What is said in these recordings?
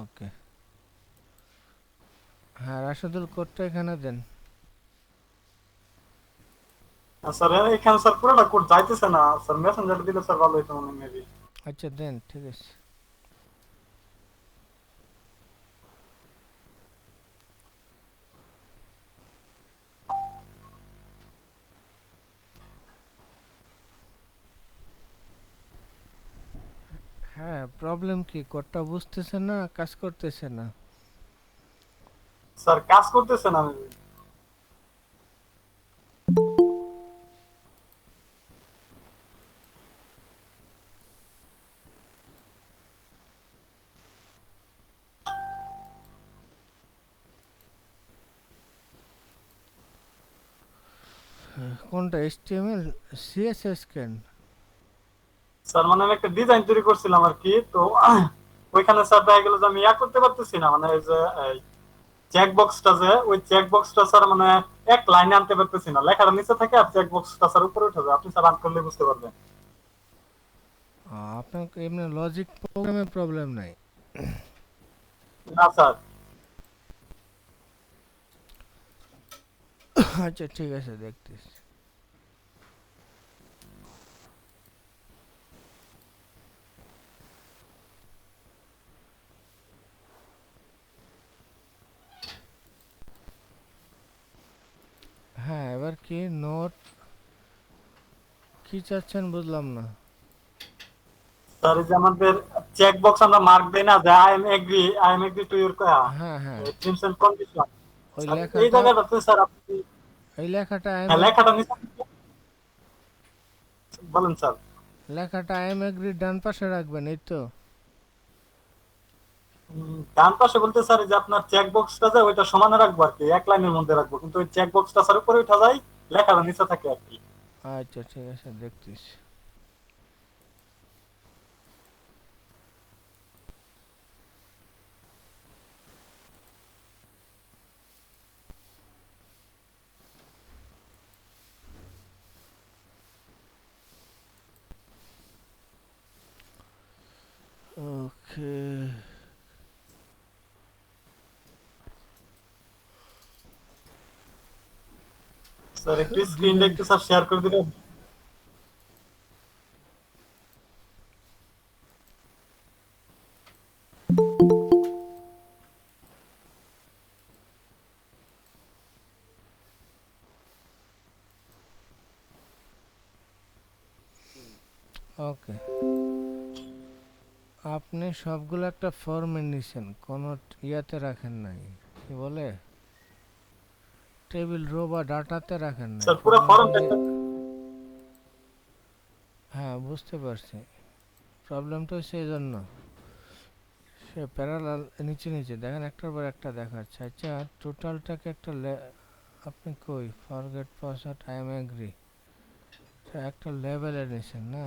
ওকে। হ্যাঁ, রাশেদুল কোডটা এখানে দেন। স্যার এখানে স্যার পুরোটা কোড যাইতেছে না স্যার, মেসেঞ্জারে দিলে স্যার ভালো হইতো মনে মেবি। আচ্ছা দেন, ঠিক আছে। হ্যাঁ, প্রবলেম কি? কোডটা বুঝতেছে না, কাজ করতেছে না? স্যার কাজ করতেছে না মেবি। কোনটা, এইচটিএমএল? সিএসএস কেন? স্যার মানে আমি একটা ডিজাইন তৈরি করছিলাম আর কি, তো ওইখানে স্যার দেখা গেল যে আমি করতে পারতেছি না, মানে এই যে চেক বক্সটা, যে ওই চেক বক্সটা স্যার মানে এক লাইনে আনতে পারতেছি না, লেখাটা নিচে থাকে আর চেক বক্সটা স্যার উপরে উঠে যায়। আপনি স্যার আন করলে বুঝতে পারবেন। আপনার এমনি লজিক প্রোগ্রামে প্রবলেম নাই? না স্যার। আচ্ছা ঠিক আছে, দেখতেছি। হ্যাঁ, এবার কি নোট কি চাচ্ছেন বুঝলাম না। স্যার এই যে আমাদের চেক বক্স আমরা মার্ক দেই না, যে I am agree to your হ্যাঁ হ্যাঁ, টার্মস এন্ড কন্ডিশন, ওই স্যার এই লেখাটা, জায়গাটাতে স্যার আপনি এই লেখাটা হ্যাঁ লেখাটা নিচে বলেন স্যার। লেখাটা আই এম এগ্রি ডান পাশে রাখবেন, এই তো? ডান পাশে বলতে স্যার এই যে আপনার চেক বক্সটা, যে ওইটা সমানে রাখবো আর কি, এক লাইনের মধ্যে রাখবো, কিন্তু ওই চেক বক্সটা স্যার উপরে উঠা যায়, লেখাটা নিচে থাকে আর কি। আচ্ছা ঠিক আছে, দেখতেছি। ওকে। স্যার একটু স্ক্রিনটা ডিজাইন। একটু স্যার শেয়ার করে দিলে। ওকে, আপনি সবগুলো একটা ফর্মে নিছেন, কোনো ইয়াতে রাখেন নাই, কি বলে, টেবিল রো বা ডাটাতে রাখেন নাই। স্যার পুরো প্রবলেমটা ফর্মটা একটা। হ্যাঁ বুঝতে পারছি, প্রবলেমটা হচ্ছে এই জন্য। সে প্যারালাল নিচে নিচে দেখেন, একটার পর একটা দেখাচ্ছে। আচ্ছা, টোটালটাকে একটা আপনি কই forget password I am agree, একটা লেভেলে নিছেন না?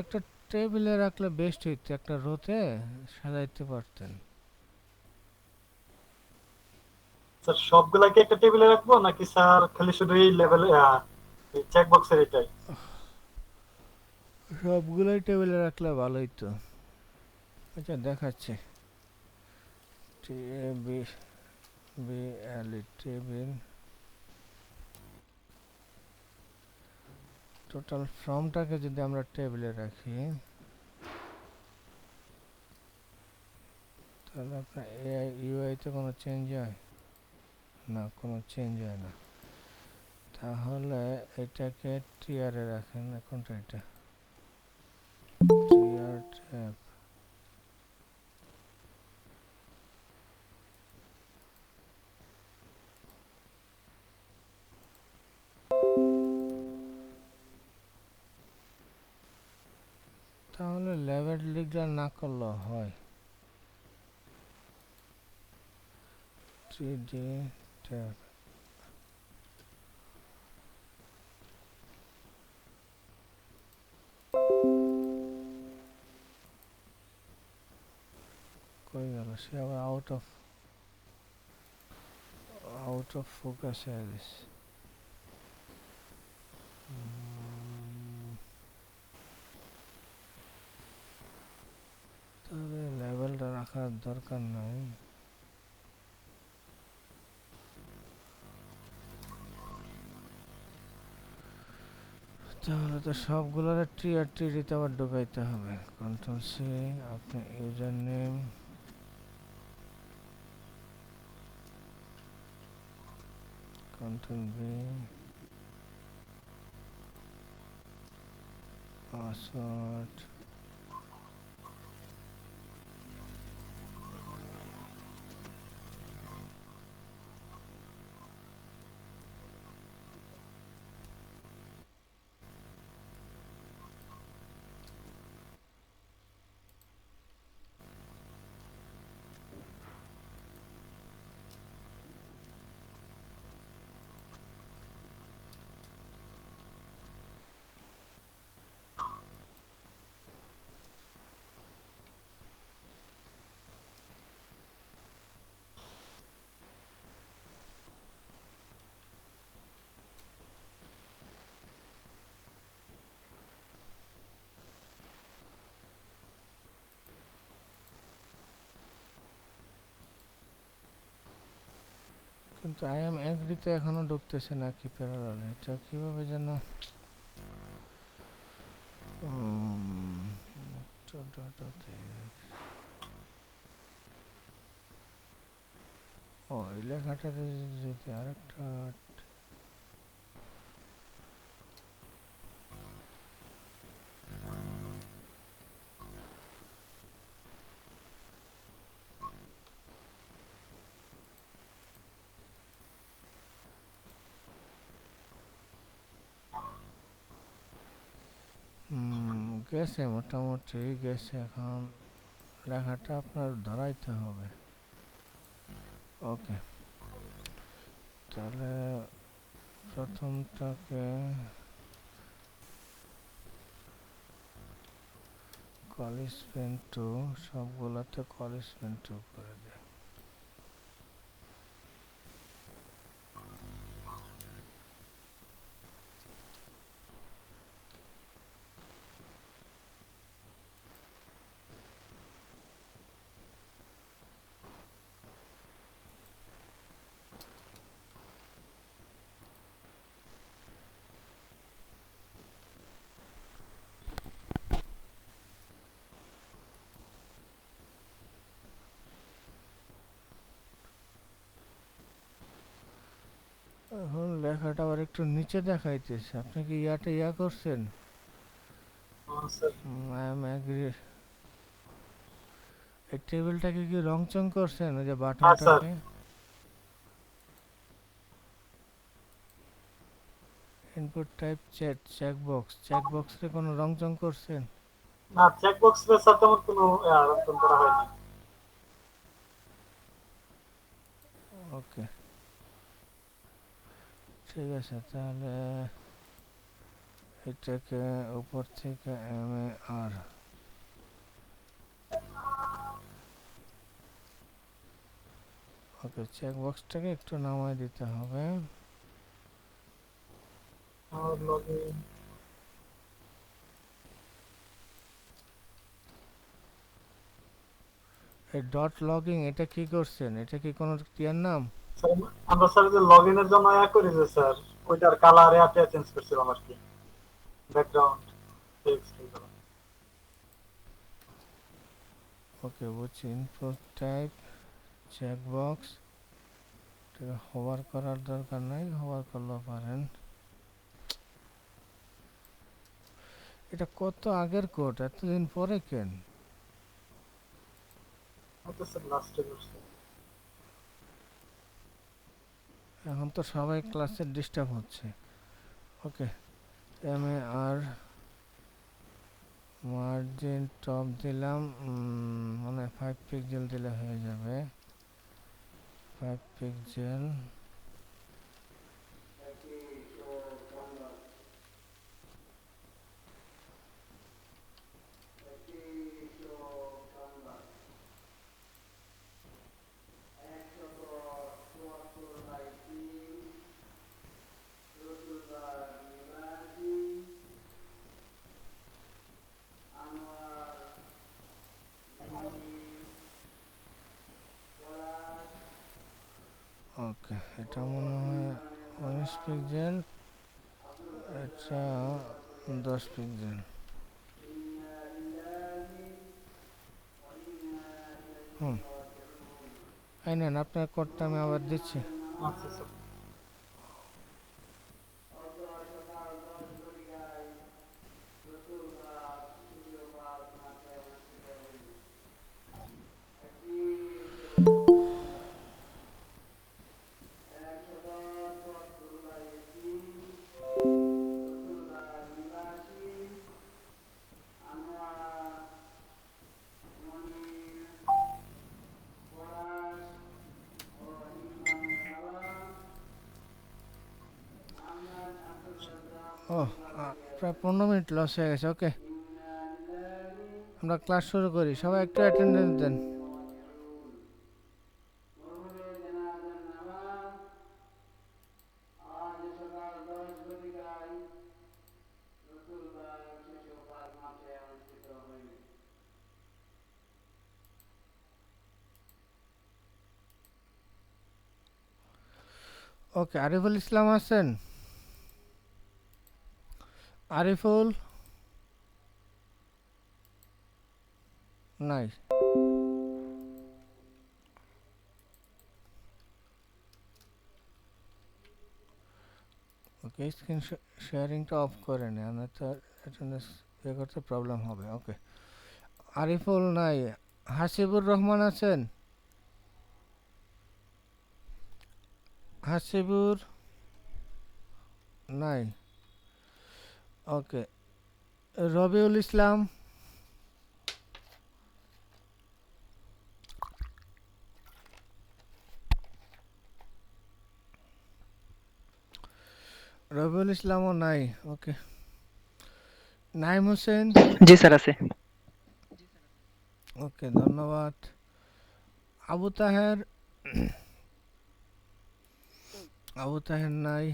একটা টেবিলে রাখলে বেস্ট হইতো, একটা রোতে সাজাইতে পারতেন। স্যার সবগুলাকে একটা টেবিলে রাখবো নাকি স্যার খালি শুধু এই লেভেলে চেক বক্সের এটাই? সবগুলোই টেবিলে রাখলে ভালো হইতো। আচ্ছা দেখাচ্ছে, টেবিল, টেবিল, টোটাল ফর্মটাকে যদি আমরা টেবিলে রাখি, তাহলে আপনার এআই ইউআইতে কোনো চেঞ্জ হয় না? কোনো চেঞ্জ হয় না। তাহলে এটাকে টিআরে রাখেন, কোনটা এটা, টিআর ট্যাব। তাহলে লেভেল লিগা না করলেও হয়। 3D ট্যাব, সে আবার আউট অফ ফোকাস হয়ে গেছে। তাহলে লেভেলটা রাখার দরকার নাই। তাহলে তো সবগুলোর ট্রি আর ট্রিতে আবার ঢুকাইতে হবে। কন্ট্রোল সি, আপনি user name, control B, password, কিন্তু আই এম এগ্রিতে এখনো ঢুকতেছে না কি প্যারালাল, এটা কিভাবে যেন ও এই লেখাটাতে যদি আরেকটা গেছে, মোটামুটি গেছে। এখন লেখাটা আপনার ধরাইতে হবে। ওকে, তাহলে প্রথমটাকে কলিজ পেন টু, সবগুলোতে কলিজ পেন টু করে দেয়। এখন লেখাটা আবার একটু নিচে দেখাইতেছে। আপনি কি ইয়া করছেন? আই এম এগ্রি, এই টেবিলটাকে কি রং চং করছেন ওই যে বাটনটাকে? ইনপুট টাইপ চেকবক্সে কোনো রং চং করছেন? না, চেকবক্সের সাথে আমার কোনো রংটং করা হয়নি। ওকে, ঠিক আছে। তাহলে এটাকে উপর থেকে MAR, ওকে, চেকবক্সটাকে একটু নামায় দিতে হবে। আর লগইন, এই ডট লগিং এটা কি করছেন? এটা কি কোনো ক্রিয়ার নাম? স্যার আমরা স্যার যে লগইনের জন্য করি যে স্যার, ওইটার কালার চেঞ্জ করছিলাম আর কি, ব্যাকগ্রাউন্ড টেক্সট এগুলো। ওকে, বুঝছি। ইনপুট টাইপ চেকবক্স, এটা হোভার করার দরকার নাই, হোভার করলেও পারেন। এটা কত আগের কোড, এতদিন পরে কেন? ওটা স্যার লাস্টে করছি। এখন তো সবাই ক্লাসে ডিস্টার্ব হচ্ছে। ওকে, MAR মার্জিন টপ দিলাম, মানে 5 পিক্সেল দিলে হয়ে যাবে। 5 পিক্সেল, এটা মনে হয় 19 পিক্সেল, এটা 10 পিক্সেল। এই নেন আপনার কোডটা আমি আবার দিচ্ছি। আচ্ছা স্যার। ও প্রায় 15 মিনিট লস হয়ে গেছে। ওকে, আমরা ক্লাস শুরু করি। সবাই একটু অ্যাটেন্ডেন্স দেন। ওকে, আরিফুল ইসলাম আছেন? আরিফুল নাই। ওকে, স্ক্রিন শেয়ারিংটা অফ করে নেন, নয়তো অ্যাটেন্ডেন্স ইয়ে করতে প্রবলেম হবে। ওকে, আরিফুল নাই। হাসিবুর রহমান আছেন? হাসিবুর নাই। ওকে, রবিউল ইসলাম? রবিউল ইসলামও নাই। ওকে, নাইম হোসেন? জি স্যার আছে। ওকে, ধন্যবাদ। আবু তাহের? আবু তাহের নাই।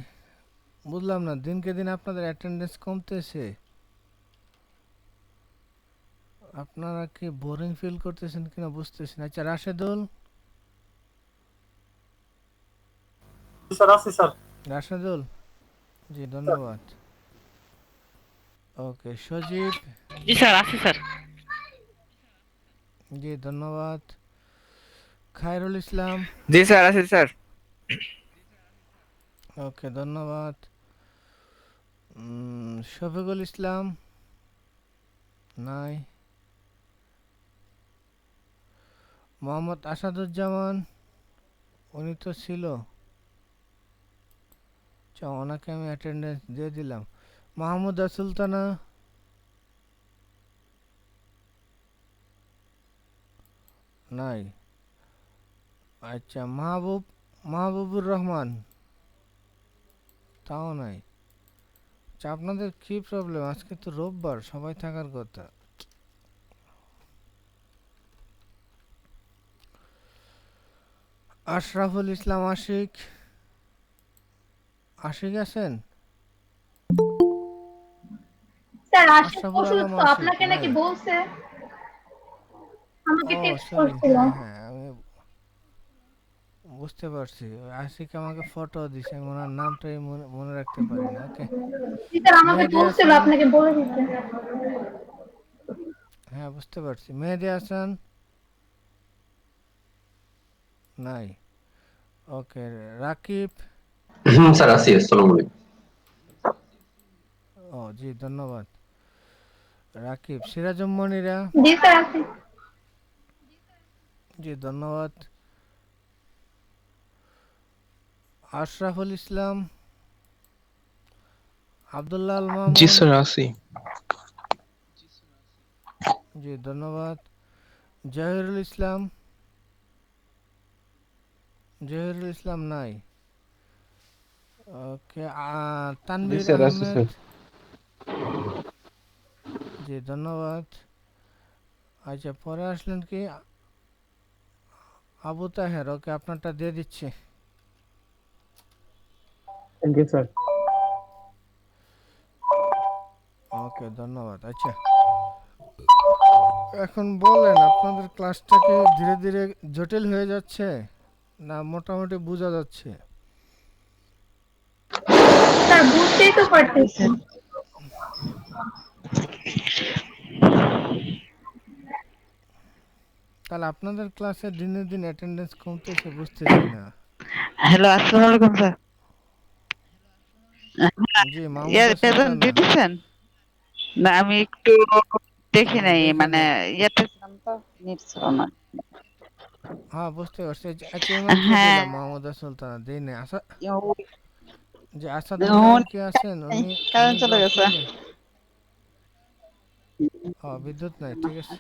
বুঝলাম না, দিনকে দিন আপনাদের অ্যাটেন্ডেন্স কমতেছে। আপনারা কি বোরিং ফিল করতেছেন কিনা বুঝতেছেন। আচ্ছা, রাশেদুল? স্যার আছি স্যার। রাশেদুল, জি ধন্যবাদ। ওকে, সজীব? জি স্যার আছে স্যার। জি ধন্যবাদ। খায়রুল ইসলাম? জি স্যার আছে স্যার। ওকে, ধন্যবাদ। শফিকুল ইসলাম? নাই। মোহাম্মদ আসাদুজ্জামান? উনি তো ছিল। আচ্ছা, ওনাকে আমি অ্যাটেন্ডেন্স দিয়ে দিলাম। মাহমুদা সুলতানা? নাই। আচ্ছা, মাহবুবুর রহমান? তাও নাই। আচ্ছা, আপনাদের কি প্রবলেম? আজকে তো রোববার, সবাই থাকার কথা। আশরাফুল ইসলাম আশিক? আশিক আছেন? স্যার আশিক আশরাফুল আলম অসুস্থ, আশিক আপনাকে নাকি নাই। বলছে, আমাকে ও টেক্সট সরি, করছিল। হ্যাঁ হ্যাঁ, আমি বুঝতে পারছি। ওই আশিক আমাকে ফটো দিছে, আমি ওনার নামটাই মনে মনে রাখতে পারি না। ওকে, জি স্যার, আমাকে মেহেদি বলছিল হাসান? আপনাকে বলে দিতে। হ্যাঁ বুঝতে পারছি। মেহেদি হাসান? নাই। ওকে, রাকিব? স্যার আছি। আসসালামু আলাইকুম। ও জি ধন্যবাদ। রাকিব। সিরাজুম মনিরা? জি স্যার আছে। জি ধন্যবাদ। আশরাফুল ইসলাম? আব্দুল্লাহ আল জি মামুন? স্যার আছি। জি ধন্যবাদ। জহিরুল ইসলাম? জহিরুল ইসলাম নাই। ওকে, জি তানভীর স্যার আছে আহমেদ? স্যার। জি ধন্যবাদ। আচ্ছা, পরে আসলেন কি? আবু তাহের? ওকে, আপনারটা দিয়ে দিচ্ছি। Thank you sir. ওকে, ধন্যবাদ। আচ্ছা, এখন বলেন, আপনাদের ক্লাসটা কি ধীরে ধীরে জটিল হয়ে যাচ্ছে না মোটামুটি বোঝা যাচ্ছে? স্যার বুঝতেই তো পারতেছি। তাহলে আপনাদের ক্লাসে দিনের দিন অ্যাটেন্ডেন্স কমতেছে বুঝতেছি না। হ্যালো, আসসালামু আলাইকুম স্যার। জি, মাহমুদা প্রেজেন্ট সুলতানা। দিতেছেন? না, আমি একটু দেখি নাই, দেখি মানে নাই। ইয়েতে ছিলাম তো, নেট ছিল না। হ্যাঁ, বুঝতে পারছি। আচ্ছা, এইমাত্র হ্যাঁ, দিলাম মাহমুদা সুলতানা, দিই নাই। ওই- যে আসাদুল রায়হান কি আছেন? উনি উনি উনি কারেন্ট চলে ড্রপ গেছে। করবে। বিদ্যুৎ নাই, ঠিক আছে।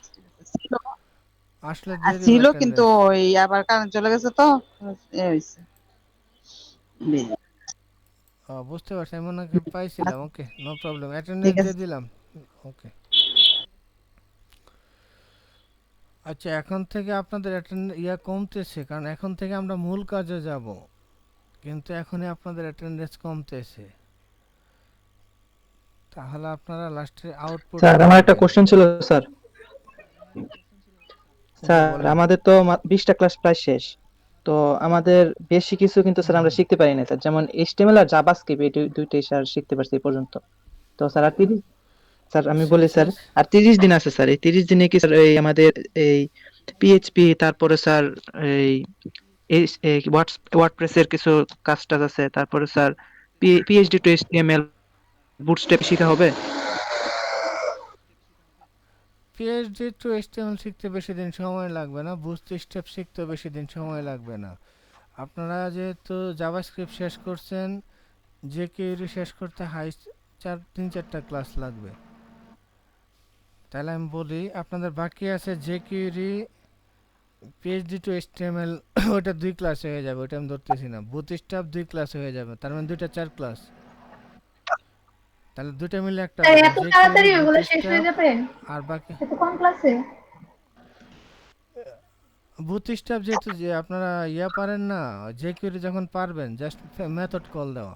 ছিল আসলে দিয়ে দিব ছিল, কিন্তু অ্যাটেন্ডেন্স। ওই আবার কারেন্ট চলে গেছে তো, হয়েছে। বুঝতে পারছি, আমি ওনাকে পাইছিলাম। ওকে, নো প্রবলেম, ঠিক অ্যাটেন্ডেন্স দিয়ে আছে। দিলাম। ওকে। আচ্ছা, এখন থেকে আপনাদের কমতেছে, কারণ এখন থেকে আমরা মূল কাজে যাব, কিন্তু এখনই আপনাদের অ্যাটেন্ডেন্স কমতেছে। তাহলে আপনারা লাস্টে স্যার আউটপুটটা আমার একটা পাবেন। কোশ্চেন ছিল স্যার। জি, স্যার বলেন। আমাদের তো 20টা ক্লাস প্রায় শেষ। তো আমাদের বেশি কিছু কিন্তু স্যার আমরা শিখতে পারি না স্যার, যেমন এইচটিএমএল আর জাভাস্ক্রিপ্ট এই দুইটাই স্যার শিখতে পারছি এই পর্যন্ত। তো স্যার আর 30, স্যার আমি বলি স্যার, সিএসএস। আর 30 দিন আছে স্যার। এই 30 দিনে কি স্যার এই আমাদের এই পিএইচপি, তারপরে স্যার এই ওয়ার্ডপ্রেসের কিছু কাজ টাজ আছে, তারপরে sir PhD two HTML bootstrap শেখা হবে? পিএইচডি টু এইচটিএমএল শিখতে বেশি দিন সময় লাগবে না, বুটস্ট্র্যাপ শিখতে বেশি দিন সময় লাগবে না। আপনারা যেহেতু জাভাস্ক্রিপ্ট শেষ করছেন, জেকিউরি শেষ করতে তিন চারটা ক্লাস লাগবে। তাহলে আমি বলি, আপনাদের বাকি আছে জেকিউরি, পিএইচডি টু এইচটিএমএল, ওটা 2 ক্লাস হয়ে যাবে, ওটা আমি ধরতেছি না। বুটস্ট্র্যাপ 2 ক্লাস হয়ে যাবে, তার মানে দুইটা 4 ক্লাস। তাহলে দুইটা মিলে একটা স্যার হবে এত জেকিউরি, তাড়াতাড়ি ওগুলো শেষ হয়ে বুটস্ট্র্যাপ। যাবে আর বাকি এত কম ক্লাসে? বুটস্ট্র্যাপ যেহেতু যে আপনারা পারেন না, জেকিউরি যখন পারবেন জাস্ট মেথড কল দেওয়া,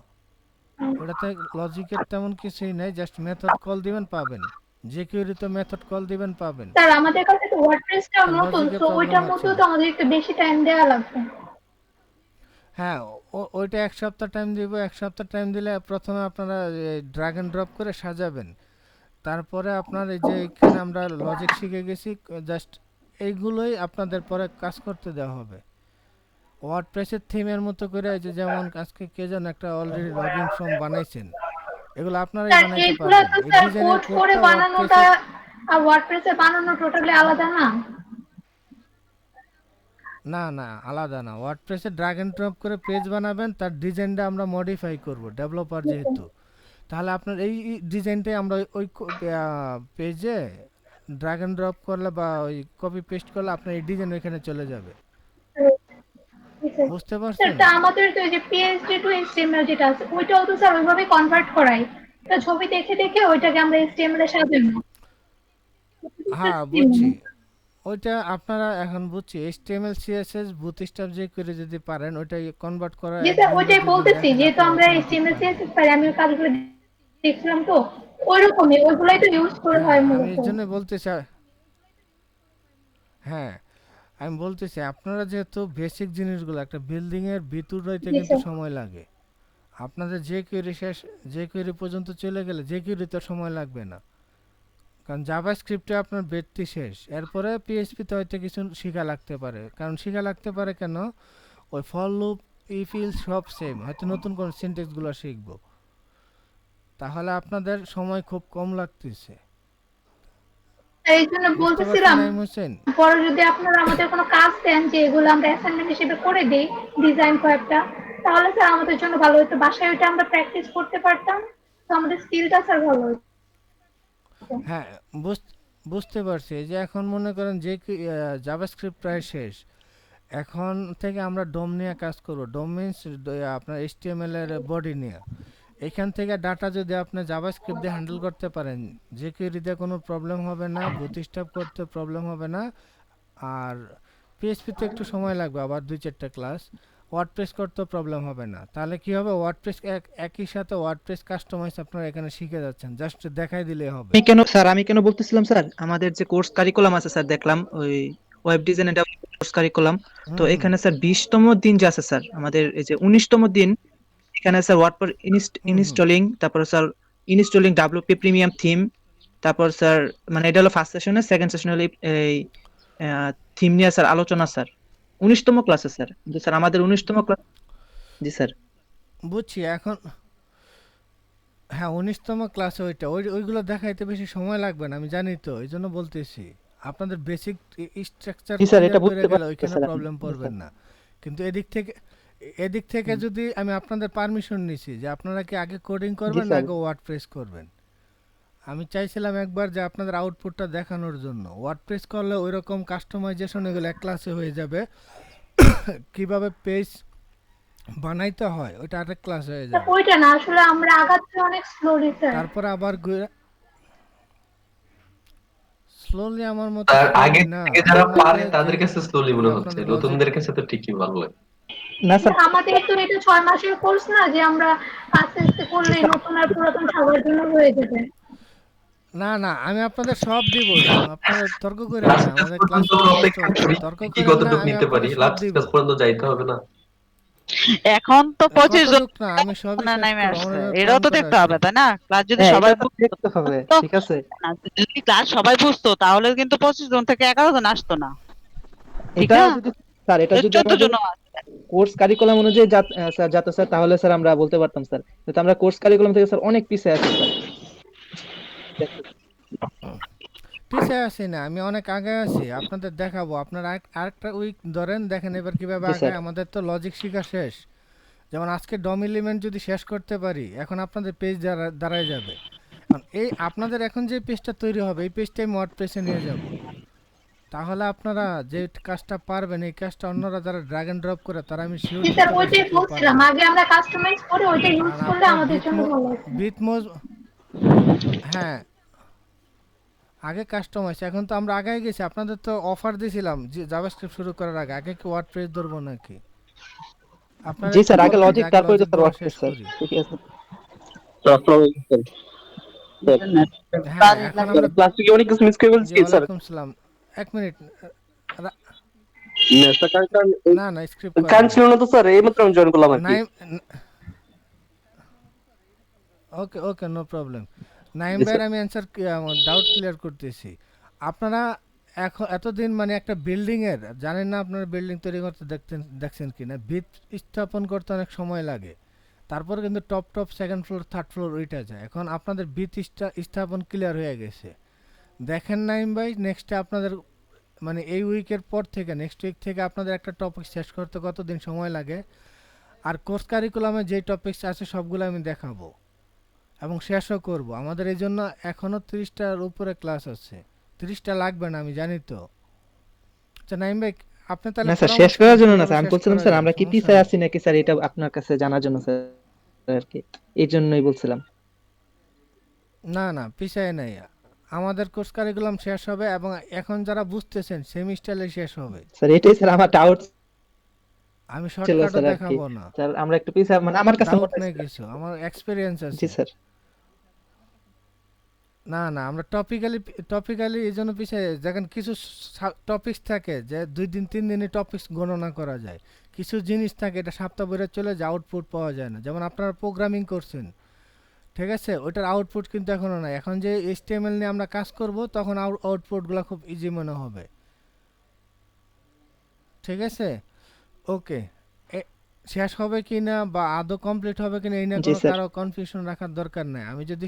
ওটাতে লজিকের তেমন কিছুই নাই, জাস্ট মেথড কল দিবেন পাবেন। জেকিউরি তো মেথড কল দিবেন পাবেন। স্যার আমাদের কাছে তো ওয়ার্ডপ্রেসটা তার নতুন, লজিকে তো প্রবলেম ওইটার হচ্ছে মধ্যেও না। তো আমাদের একটু বেশি টাইম দেওয়া লাগবে। হ্যাঁ, ওইটা 1 সপ্তাহ টাইম দিব। 1 সপ্তাহ টাইম দিলে প্রথমে আপনারা ড্রাগ অ্যান্ড ড্রপ করে সাজাবেন। তারপরে আপনার এই যে এখানে আমরা লজিক শিখে গেছি, জাস্ট এইগুলোই আপনাদের পরে কাজ করতে দেওয়া হবে। ওয়ার্ডপ্রেসের থিমের মতো করে, এই যে যেমন আজকে কে যেন একটা অলরেডি লগইন ফর্ম বানাইছেন, এগুলো আপনারাই স্যার বানাইতে এইগুলো পারবেন। তো এই স্যার ডিজাইনের কোড করে কোডটা বানানোটা ওয়ার্ডপ্রেসের। আর ওয়ার্ডপ্রেসে বানানো টোটালি আলাদা না? না না, আলাদা না। ওয়ার্ডপ্রেসে ড্রাগ অ্যান্ড ড্রপ করে পেজ বানাবেন, তার ডিজাইনটা আমরা মডিফাই করব ডেভেলপার যেহেতু। তাহলে আপনার এই ডিজাইনটাই আমরা ওই পেজে ড্রাগ অ্যান্ড ড্রপ করলে বা ওই কপি পেস্ট করলে আপনার এই ডিজাইন ওইখানে চলে যাবে। বুঝতে স্যার পারছেন? তা আমাদের তো এই যে পিএইচডি টু এইচটিএমএল যেটা আছে ওইটাও তো স্যার ওইভাবে কনভার্ট করাই, একটা ছবি দেখে দেখে ওইটাকে আমরা এইচটিএমএল এ সাজাবো। হ্যাঁ, বুঝছি। ওইটা আপনারা এখন বুঝছি এইচটিএমএল সিএসএস বুটস্ট্র্যাপ যে করে যদি পারেন, ওইটা কনভার্ট করা জি 1 স্যার দিন বা ওইটাই 2 দিন বলতেছি, দেখেন, যেহেতু আপনারা আমরা অটোমেটিক এইচটিএমএল পারবেন। সিএসএস পারি, আমি ওই কাজগুলো দেখছিলাম তো ওইরকমই ওইগুলাই তো ইউজ করা হ্যাঁ, হয় আমি মূলত। এর জন্য বলতেছি। হ্যাঁ, আমি বলতেছি, আপনারা যেহেতু বেসিক জিনিসগুলো, একটা বিল্ডিং এর ভিতর রইতে জি কিন্তু স্যার। সময় লাগে। আপনাদের যে কোয়েরি শেষ, যে কোয়েরি পর্যন্ত চলে গেলে যে কোয়েরিতে সময় লাগবে না, কারণ জাভাস্ক্রিপ্টে আপনার বেডটি শেষ। এরপরে পিএইচপিতে হয়তো কিছু শেখা লাগতে পারে, কারণ শেখা লাগতে পারে কেন, ওই ফর লুপ, ইফ ইলস সব সেম, হয়তো নতুন কোন সিনট্যাক্সগুলো শিখবো। তাহলে আপনাদের সময় খুব কম লাগতেছে। এই জন্য বুঝতে পারছেন বলতেছিলাম, নাইম হোসেন? পরে যদি আপনারা আমাদের কোনো কাজ দেন যে এগুলো আমরা অ্যাসাইনমেন্ট হিসেবে করে দিই, ডিজাইন কয়েকটা, তাহলে স্যার আমাদের জন্য ভালো হতো, বাসায় ওইটা আমরা প্র্যাকটিস করতে পারতাম, তো আমাদের স্কিলটা স্যার ভালো হতো। হ্যাঁ, বুঝতে পারছি। এই যে এখন মনে করেন যে জাভাস্ক্রিপ্ট প্রায় শেষ, এখন থেকে আমরা ডোম নিয়ে কাজ করব। ডোম মিনস আপনার এইচটিএমএল এর বডি নিয়ে। এখান থেকে ডাটা যদি আপনি জাভাস্ক্রিপ্ট দিয়ে হ্যান্ডেল করতে পারেন, যে কোয়েরিতে কোনো প্রবলেম হবে না, বুটস্ট্র্যাপ করতে প্রবলেম হবে না। আর পিএইচপিতে একটু সময় লাগবে, আবার 2-4টা ক্লাস। ওয়ার্ডপ্রেস করতেও প্রবলেম হবে না। তাহলে কি হবে, ওয়ার্ডপ্রেস একই সাথে ওয়ার্ডপ্রেস কাস্টমাইজ আপনারা এখানে শিখে যাচ্ছেন, জাস্ট দেখাই দিলেই হবে। আমি কেন বলতেছিলাম স্যার, আমাদের যে কোর্স কারিকুলাম আছে স্যার, দেখলাম ওই ওয়েব ডিজাইন এটা কোর্স কারিকুলাম। তো হুম হুম। এখানে স্যার 20তম দিন যে আছে স্যার, আমাদের এই যে 19তম দিন, এখানে স্যার ওয়ার্ডপ্রেস হুম হুম ইনস্টলিং, তারপর sir installing WP premium theme, তারপর স্যার মানে এটা হলো ফার্স্ট সেশনে, সেকেন্ড সেশনে হলো এই থিম নিয়ে স্যার আলোচনা স্যার 19তম ক্লাসে স্যার, কিন্তু স্যার আমাদের 19তম ক্লাস। জি স্যার। বুঝছি এখন। হ্যাঁ, 19তম ক্লাসে ওইগুলো দেখাইতে বেশি সময় লাগবে না, আমি জানি তো, এই জন্য বলতেছি। আপনাদের বেসিক স্ট্রাকচার জি স্যার, ক্লিয়ার এটা করে বুঝতে গেলে পারছি ওইখানে স্যার আমি। প্রবলেম জি পড়বেন স্যার। না। কিন্তু এদিক থেকে যদি আমি আপনাদের পারমিশন নিছি যে আপনারা কি আগে কোডিং জি করবেন না স্যার। আগে ওয়ার্ডপ্রেস করবেন, আমি চাইছিলাম একবার যে আপনাদের আউটপুটটা দেখানোর জন্য। ওয়ার্ডপ্রেস করলে ওইরকম কাস্টমাইজেশন এগুলো এক ক্লাসে হয়ে যাবে, কিভাবে পেজ বানাইতে হয় ওইটা আরেক ক্লাস হয়ে স্যার যাবে। ওইটা না, আসলে আমরা আগাচ্ছি অনেক স্লোলি স্যার। তারপরে আবার স্লোলি, আমার মতে আর আগে স্লোলি না, থেকে যারা আমার মতে পারে যে তাদের কাছে স্লোলি মনে হচ্ছে, আপনাদের লজিক। নতুনদের কাছে তো ঠিকই ভালো লাগে। না স্যার। আমাদের তো এটা 6 মাসের কোর্স না যে আমরা আস্তে আস্তে করলেই নতুন আর পুরাতন সবার জন্য হয়ে যাবে। না না, আমি আপনাদের সব দিব, আপনাদের তর্ক করেন না, লাস্ট ক্লাস আমাদের ক্লাস পর্যন্ত তো আমরা নষ্ট অপেক্ষা হচ্ছে, করি, তর্ক কি করেন না, কতটুকু আমি নিতে পারি, আপনাদের সব লাস্ট দিব। ক্লাস পর্যন্ত যাইতে হবে না। এখন তো 25 জন কতটুক না, আমি সবই না শেষ নেমে করবো, আসছে, আমার এবার এটাও প্ল্যান তো করা দেখতে আছে। হবে তাই না? ক্লাস যদি হ্যাঁ, সবাই এটা তো দেখতে হবে, বুঝতো, ঠিক আছে। না, যদি ক্লাস সবাই বুঝতো তাহলে কিন্তু 25 জন থেকে 11 জন আসতো না, ঠিক এটা না? যদি স্যার, এটা যদি 14 আমাদের জন আসবে। কোর্স কারিকুলাম অনুযায়ী স্যার যাতো স্যার, তাহলে স্যার আমরা বলতে পারতাম স্যার, কিন্তু আমরা কোর্স কারিকুলাম থেকে স্যার অনেক পিছিয়ে আছি স্যার। পিছিয়ে আছি না, আমি অনেক আগে আছি, আপনাদের দেখাবো। আপনারা আরেকটা উইক ধরেন, দেখেন এবার কিভাবে জি স্যার। আগায়। আমাদের তো লজিক শিখা শেষ, যেমন আজকে ডম এলিমেন্ট যদি শেষ করতে পারি, এখন আপনাদের পেজ দাঁড়ায় যাবে। এখন এই আপনাদের এখন যে পেজটা তৈরি হবে, এই পেজটা আমি ওয়ার্ডপ্রেসে নিয়ে যাব। তাহলে আপনারা যে কাজটা পারবেন, এই কাজটা অন্যরা যারা ড্র্যাগ এন্ড ড্রপ করে, তারা আমি শিওর জি স্যার, দিতে পারছি ওইটাই কেউ বলছিলাম, পারবে না। আগে আমরা কাস্টমাইজ করে ওইটা ইউজ আর করলে আপনার আমাদের জন্য ভালো আছে। বিটমোজ, হ্যাঁ, আগে কাস্টমাইজ, এখন তো আমরা আগে গেছি। আপনাদের তো অফার দিয়েছিলাম যে জাভাস্ক্রিপ্ট শুরু করার আগে, আগে কি ওয়ার্ডপ্রেস ধরবো নাকি? আপনারা জি একটু স্যার, আগে বলেন যে লজিক, আগে তারপরে তো লজিক স্যার দেওয়া শেষ ওয়ার্ডপ্রেস স্যার, করি। ঠিক আছে। হ্যাঁ, এখন আমরা ক্লাস থেকে অনেক কিছু মিস করে জি, ফেলছি স্যার। ওয়ালাইকুম সালাম। এক মিনিট, রা- না স্যার, না না, স্ক্রিপ্ট করেন কারেন্ট না। ছিল না তো স্যার, এই মাত্র আমি জয়েন করলাম আর কি। নাইম, ওকে ওকে, নো প্রবলেম। নাইম জি ভাইয়ের স্যার। আমি অ্যান্সার, ডাউট ক্লিয়ার করতেছি। আপনারা এখন এতদিন মানে একটা বিল্ডিং এর, জানেন না আপনারা বিল্ডিং তৈরি করতে দেখছেন কি না, ভিত স্থাপন করতে অনেক সময় লাগে, তারপরে কিন্তু top second floor third floor ওইটা যায়। এখন আপনাদের ভিত স্থাপন ক্লিয়ার হয়ে গেছে, দেখেন নাইম ভাই, নেক্সটে আপনাদের মানে এই উইকের পর থেকে, নেক্সট উইক থেকে আপনাদের একটা টপিক শেষ করতে কতদিন সময় লাগে। আর কোর্স কারিকুলামে যেই টপিকস আছে সবগুলো আমি দেখাবো এবং শেষও করব। আমাদের এই জন্য এখনও 30টার উপরে ক্লাস আছে, 30টা লাগবে না, আমি জানি তো। আচ্ছা নাইম ভাই, আপনি তাহলে না স্যার, শেষ পরামর্শ করার দেন জন্য না কীভাবে স্যার, আমি শেষ বলছিলাম করা স্যার যায়, আমরা কি সমস্যা পিছিয়ে নেই। আছি নাকি স্যার, এটা আপনার কাছে জানার জন্য স্যার আর কি, এই জন্যই বলছিলাম। না না, পিছায় নাই। আমাদের কোর্স কারিকুলাম শেষ হবে এবং এখন যারা বুঝতেছেন সেমিস্টারে শেষ হবে। স্যার এটাই স্যার আমার ডাউট আমি ছিল শর্টকাটও স্যার আর কি, দেখাবো না, স্যার আমরা একটু পিছিয়ে, মানে আমার কাছে ডাউট মনে হয় নেই স্যার। কিছু, আমার এক্সপিরিয়েন্স জি আছে। স্যার। না না, আমরা টপিক্যালি এই জন্য পিছিয়ে, দেখেন কিছু টপিকস থাকে যে 2 দিন 3 দিনে টপিকস গণনা করা যায়, কিছু জিনিস থাকে এটা সপ্তাহ ভরে চলে যায়, আউটপুট পাওয়া যায় না। যেমন আপনারা প্রোগ্রামিং করছেন, ঠিক আছে, ওইটার আউটপুট কিন্তু এখনও নাই। এখন যে HTML নিয়ে আমরা কাজ করব, তখন আউটপুটগুলো খুব ইজি মনে হবে, ঠিক আছে। ওকে, শেষ হবে কি না বা আদৌ কমপ্লিট হবে কি না, এই নিয়ে জি কোনো স্যার। কারো কনফিউশন রাখার দরকার নাই। আমি যদি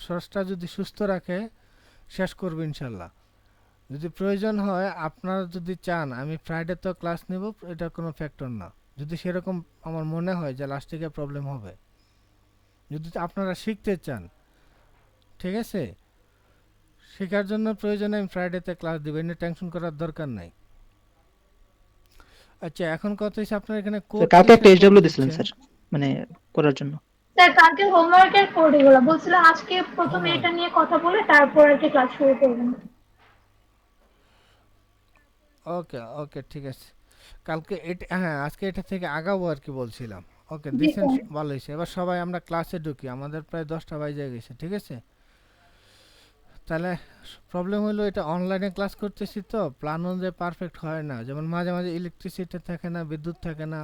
সোর্সটা যদি সুস্থ রাখে, শেষ করব ইনশাল্লাহ। যদি প্রয়োজন হয়, আপনারা যদি চান আমি ফ্রাইডে তো ক্লাস নেব, এটা কোনো ফ্যাক্টর না। যদি সেরকম আমার মনে হয় যে লাস্ট থেকে প্রবলেম হবে, যদি আপনারা শিখতে চান, ঠিক আছে, শেখার জন্য প্রয়োজনে আমি ফ্রাইডেতে ক্লাস দেব, এনে টেনশন করার দরকার নাই। আচ্ছা, এখন কথা হচ্ছে আপনার এখানে স্যার কোড কালকে একটা কিসের কোড এসডব্লিউ দিছিলেন দিচ্ছেন? স্যার, মানে করার জন্য। স্যার কালকে হোমওয়ার্কের কোড এগুলো বলছিলাম, আজকে প্রথমে হোমওয়ার্ক, এটা নিয়ে কথা বলে তারপর আর কি ক্লাস শুরু করবেন। ওকে ওকে, ঠিক আছে। কালকে এটা, হ্যাঁ আজকে এটা থেকে আগাবো আর কি বলছিলাম। ওকে, জি দিছেন, স্যার। ভালো হয়েছে। এবার সবাই আমরা ক্লাসে ঢুকি, আমাদের প্রায় 10টা বাজে গেছে, ঠিক আছে। তাহলে প্রবলেম হলো এটা অনলাইনে ক্লাস করতেছি তো, প্ল্যান অনুযায়ী পারফেক্ট হয় না, যেমন মাঝে মাঝে ইলেকট্রিসিটি থাকে না, বিদ্যুৎ থাকে না,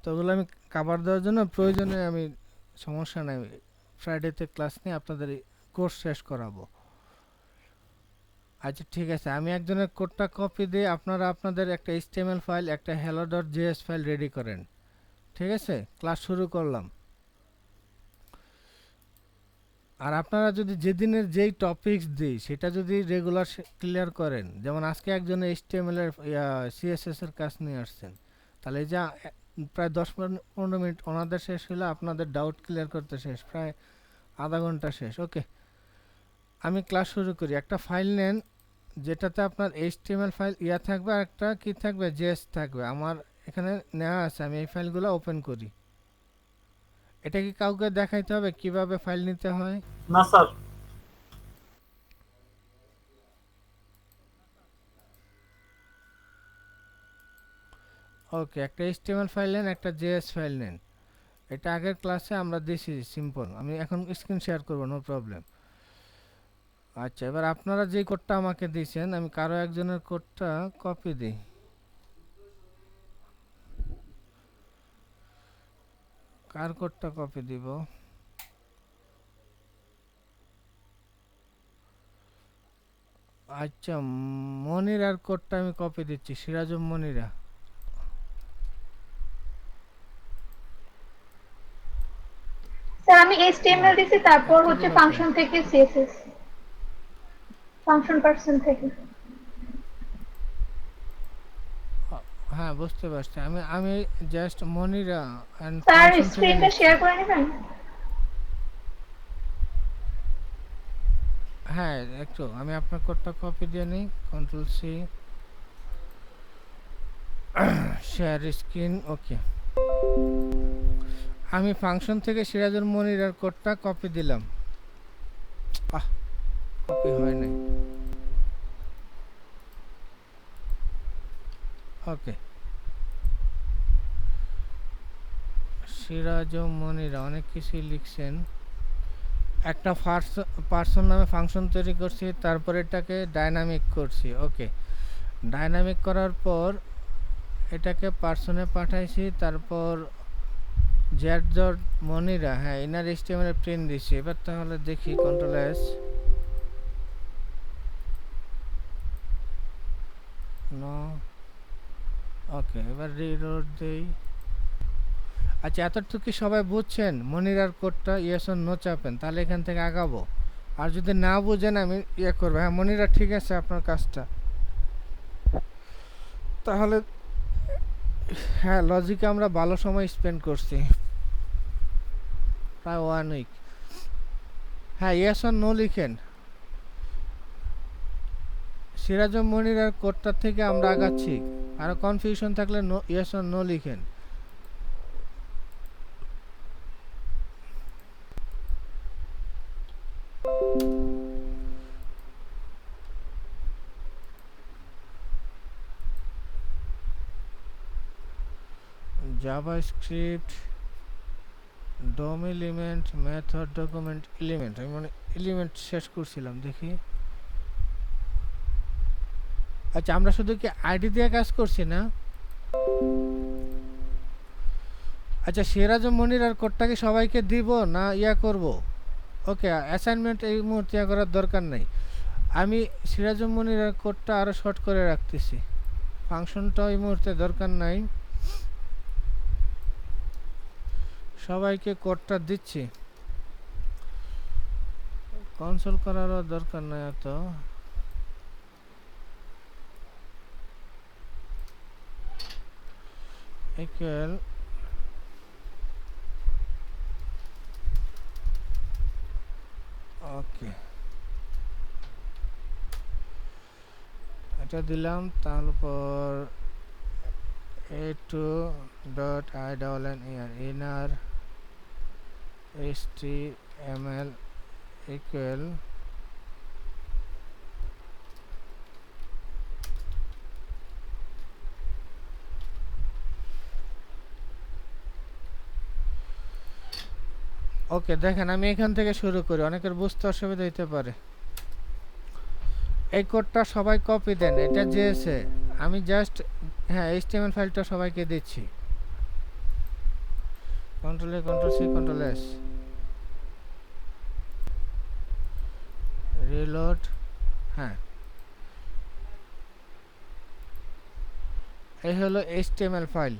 তো ওগুলো আমি কাভার দেওয়ার জন্য প্রয়োজনে আমি সমস্যা নাই, ফ্রাইডেতে ক্লাস নিয়ে আপনাদের কোর্স শেষ করাবো। আচ্ছা ঠিক আছে, আমি একজনের কোডটা কপি দিয়ে আপনারা আপনাদের একটা HTML ফাইল, একটা hello.js ফাইল রেডি করেন। ঠিক আছে, ক্লাস শুরু করলাম। আর আপনারা যদি যেদিনের যেই টপিকস দিই সেটা যদি রেগুলার ক্লিয়ার করেন, যেমন আজকে একজনে HTML এর CSS এর কাজ নিয়ে আসছেন, তাহলে যা প্রায় 10-15 মিনিট ওনাদের শেষ হলে আপনাদের ডাউট ক্লিয়ার করতে শেষ প্রায় আধা ঘন্টা শেষ। ওকে, আমি ক্লাস শুরু করি। একটা ফাইল নেন যেটাতে আপনার HTML ফাইল থাকবে আর একটা কি থাকবে, JS থাকবে। আমার এখানে নেওয়া আছে, আমি এই ফাইলগুলো ওপেন করি। এটা কি কাউকে দেখাইতে হবে কিভাবে ফাইল নিতে হয়? না স্যার। ওকে, একটা HTML ফাইল নেন, একটা JS ফাইল নেন। এটা আগের ক্লাসে আমরা দিয়েছি, সিম্পল। আমি এখন স্ক্রিন শেয়ার করব, নো প্রবলেম। আচ্ছা, এবার আপনারা যে কোডটা আমাকে দিয়েছেন, আমি কারো একজনের কোডটা কপি দিই। কার কোডটা কপি দিব? আচ্ছা, মনিরার কোডটা আমি কপি দিচ্ছি, সিরাজুম মনিরা। স্যার আমি HTML দিছি, তারপর হচ্ছে ফাংশন থেকে CSS, ফাংশন পার্সন থেকে। হ্যাঁ বুঝতে পারছি, আমি জাস্ট মনিরা এন্ড স্যার স্ক্রিনটা শেয়ার করে নেবেন? হ্যাঁ একটু আমি আপনার কোডটা কপি দিয়ে নিই, Ctrl+C, শেয়ার স্ক্রিন। ওকে, আমি ফাংশন থেকে সিরাজুল মনিরার কোডটা কপি দিলাম। কপি হয় নাই। ওকে, সিরাজুল মনিরা অনেক কিছুই লিখছেন। একটা পার্সন নামে ফাংশন তৈরি করছি, তারপর এটাকে ডাইনামিক করছি। ওকে, ডাইনামিক করার পর এটাকে পার্সনে পাঠাইছি, তারপর মনিরা, হ্যাঁ ইনার HTML প্রিন্ট দিছি। এবার তাহলে দেখি Ctrl+S, নো। ওকে, এবার রিলোড দেই। আচ্ছা, এতটুকু কি সবাই বুঝছেন? মনিরার কোডটা ইয়েস অর নো চাপেন, তাহলে এখান থেকে আগাবো। আর যদি না বুঝেন আমি করবো। হ্যাঁ মনিরা, ঠিক আছে আপনার কাজটা। তাহলে হ্যাঁ, লজিকে আমরা ভালো সময় স্পেন্ড করছি, প্রায় 1 উইক। হ্যাঁ ইয়েস অর নো লিখেন। সিরাজুম মনিরার কোডটা থেকে আমরা আগাচ্ছি। আর কনফিউশন থাকলে ইয়েস অর নো লিখেন। জাভাস্ক্রিপ্ট, ডোম এলিমেন্ট, মেথড, ডকুমেন্ট এলিমেন্ট। আমি মানে এলিমেন্ট শেষ করছিলাম, দেখি। আচ্ছা, আমরা শুধু কি আইডি দিয়ে কাজ করছি না? আচ্ছা, সিরাজুম মনিরার কোডটাকে সবাইকে দিব না করব? ওকে, অ্যাসাইনমেন্ট এই মুহূর্তে করার দরকার নেই। আমি সিরাজুম মনিরার কোডটা আরো শর্ট করে রাখতেছি, ফাংশনটা এই মুহূর্তে দরকার নাই। সবাইকে কোডটা দিচ্ছি, কনসোল করারও দরকার নাই এত। ইকুয়াল ওকে, এটা দিলাম। তারপর a2.i inner HTML equal ওকে। দেখেন আমি এখান থেকে শুরু করি, অনেকের বুঝতে অসুবিধা হতে পারে। এই কোডটা সবাই কপি দেন, এটা জেএসএ। আমি জাস্ট হ্যাঁ HTML ফাইলটা সবাইকে দিচ্ছি। Ctrl+A, Ctrl+C, Ctrl+S। রিলোড, হ্যাঁ এই হলো HTML ফাইল।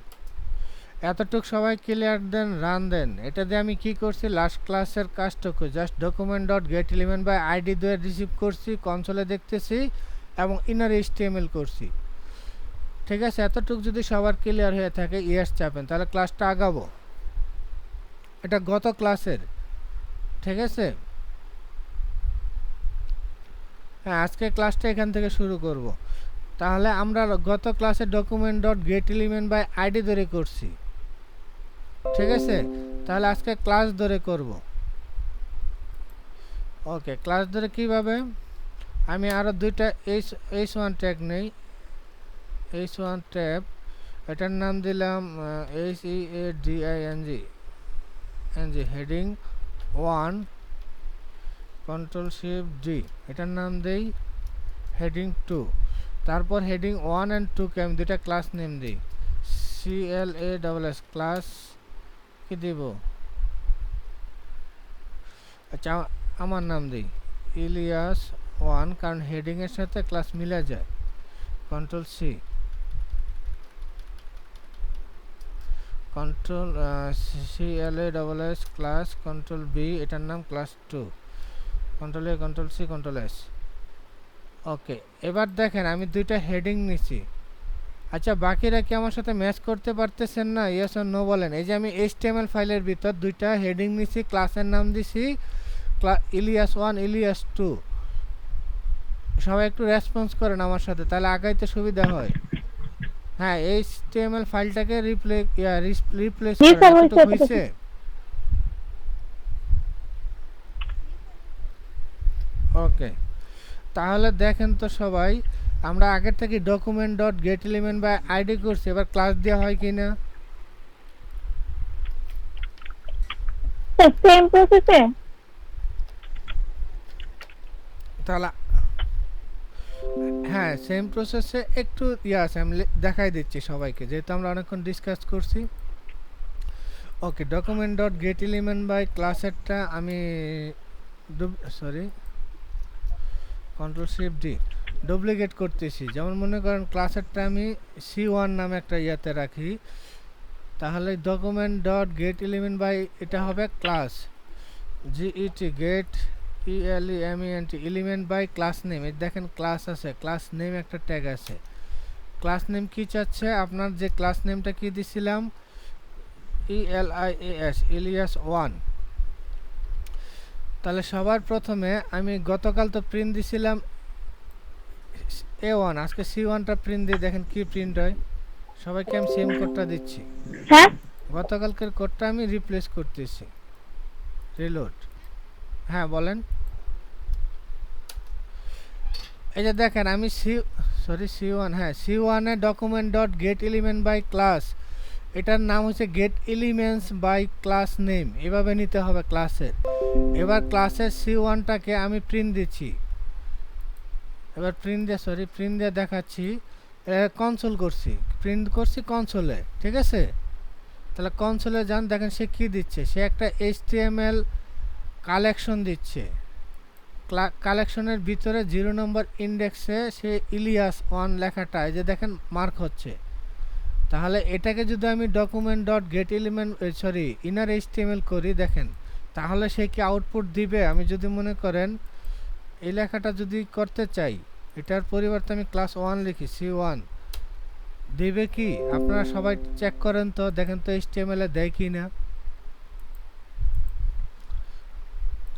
এতটুক সবাই ক্লিয়ার দেন, রান দেন। এটা দিয়ে আমি কি করছি, লাস্ট ক্লাসের কাজটুকু just document dot get element by ID দিয়ে রিসিভ করছি, কনসোলে দেখতেছি এবং ইনার HTML করছি। ঠিক আছে, এতটুকু যদি সবার ক্লিয়ার হয়ে থাকে ইয়েস চাপেন, তাহলে ক্লাসটা আগাবো। এটা গত ক্লাসের, ঠিক আছে। হ্যাঁ, আজকে ক্লাসটা এখান থেকে শুরু করব। তাহলে আমরা গত ক্লাসে document dot get element by ID ধরে করছি, ঠিক আছে। তাহলে আজকে ক্লাস ধরে করব। ওকে, ক্লাস ধরে কিভাবে, আমি আরো দুইটা h1 ট্যাগ নেই, h1 ট্যাব, এটার নাম দিলাম HEADING heading 1, control shift D, এটার নাম দেই হেডিং 2। তারপর হেডিং 1 and 2 কে আমি দুইটা ক্লাস নেম দিই, CLASS ক্লাস কি দিব, আচ্ছা আমার নাম দিই ইলিয়াস 1, কারণ হেডিং এর সাথে ক্লাস মিলে যায়। Control C, control CLASS class, control B, এটার নাম class 2, control A, control C, control S. Okay, এবার দেখেন আমি দুইটা হেডিং নিছি। আচ্ছা, বাকিরা কি আমার সাথে ম্যাচ করতে পারতেছেন না? ইয়েস অর নো বলেন। এই যে আমি HTML ফাইলের ভিতর দুইটা হেডিং নিছি, ক্লাসের নাম দিছি ইলিয়াস 1, ইলিয়াস 2। সবাই একটু রেসপন্স করেন আমার সাথে, তাহলে আগাইতে সুবিধা হয়। হ্যাঁ, HTML ফাইলটাকে রিপ্লেস করেন, এতটুকু হইছে? ওকে, তাহলে দেখেন তো সবাই, আমরা আগের থেকে document dot get element by ID করছি, এবার ক্লাস দেওয়া হয় কিনা? সেম প্রসেসে। তাহলে হ্যাঁ, সেম প্রসেসে একটু আছে, আমি দেখাই দিচ্ছি সবাইকে, যেহেতু আমরা অনেকক্ষণ ডিসকাস করছি। Okay, document dot get element by ক্লাসেরটা আমি কন্ট্রোল শিফট ডি ডুপ্লিকেট করতেছি। যেমন মনে করেন ক্লাসেরটা আমি C1 নামে একটা ইয়াতে রাখি, তাহলে document dot get element by এটা হবে class, GET get ELEMENT element by class name. এই দেখেন ক্লাস আছে, ক্লাস নেম একটা ট্যাগ আছে। ক্লাস নেম কি চাচ্ছে, আপনার যে ক্লাস নেমটা কি দিছিলাম, ELIAS ইলিয়াস 1। তাহলে সবার প্রথমে আমি গতকাল তো প্রিন্ট দিছিলাম A1, আজকে C1টা প্রিন্ট দিয়ে দেখেন কি প্রিন্ট হয়। সবাইকে আমি সেম কোডটা দিচ্ছি, হ্যাঁ, গতকালকের কোডটা আমি রিপ্লেস করতেছি, রিলোড। হ্যাঁ বলেন। এই যে দেখেন আমি C1, হ্যাঁ C1 এ document dot get element by class, এটার নাম হচ্ছে get elements by class name, এভাবে নিতে হবে ক্লাসের। এবার ক্লাসের C1টাকে আমি প্রিন্ট দিচ্ছি, এবার প্রিন্ট দিয়ে দেখাচ্ছি, কনসোল করছি, প্রিন্ট করছি কনসোলে, ঠিক আছে। তাহলে কনসোলে যান, দেখেন সে কি দিচ্ছে, সে একটা HTML কালেকশন দিচ্ছে। কালেকশনের ভিতরে 0 নম্বর ইন্ডেক্সে সে ইলিয়াস 1 লেখাটা এই যে দেখেন মার্ক হচ্ছে। তাহলে এটাকে যদি আমি document dot get element inner HTML করি, দেখেন তাহলে সে কি আউটপুট দিবে। আমি যদি মনে করেন এই লেখাটা যদি করতে চাই, এটার পরিবর্তে আমি ক্লাস 1 লিখি, C1 দিবে কি? আপনারা সবাই চেক করেন তো, দেখেন তো HTML এ দেয় কি না।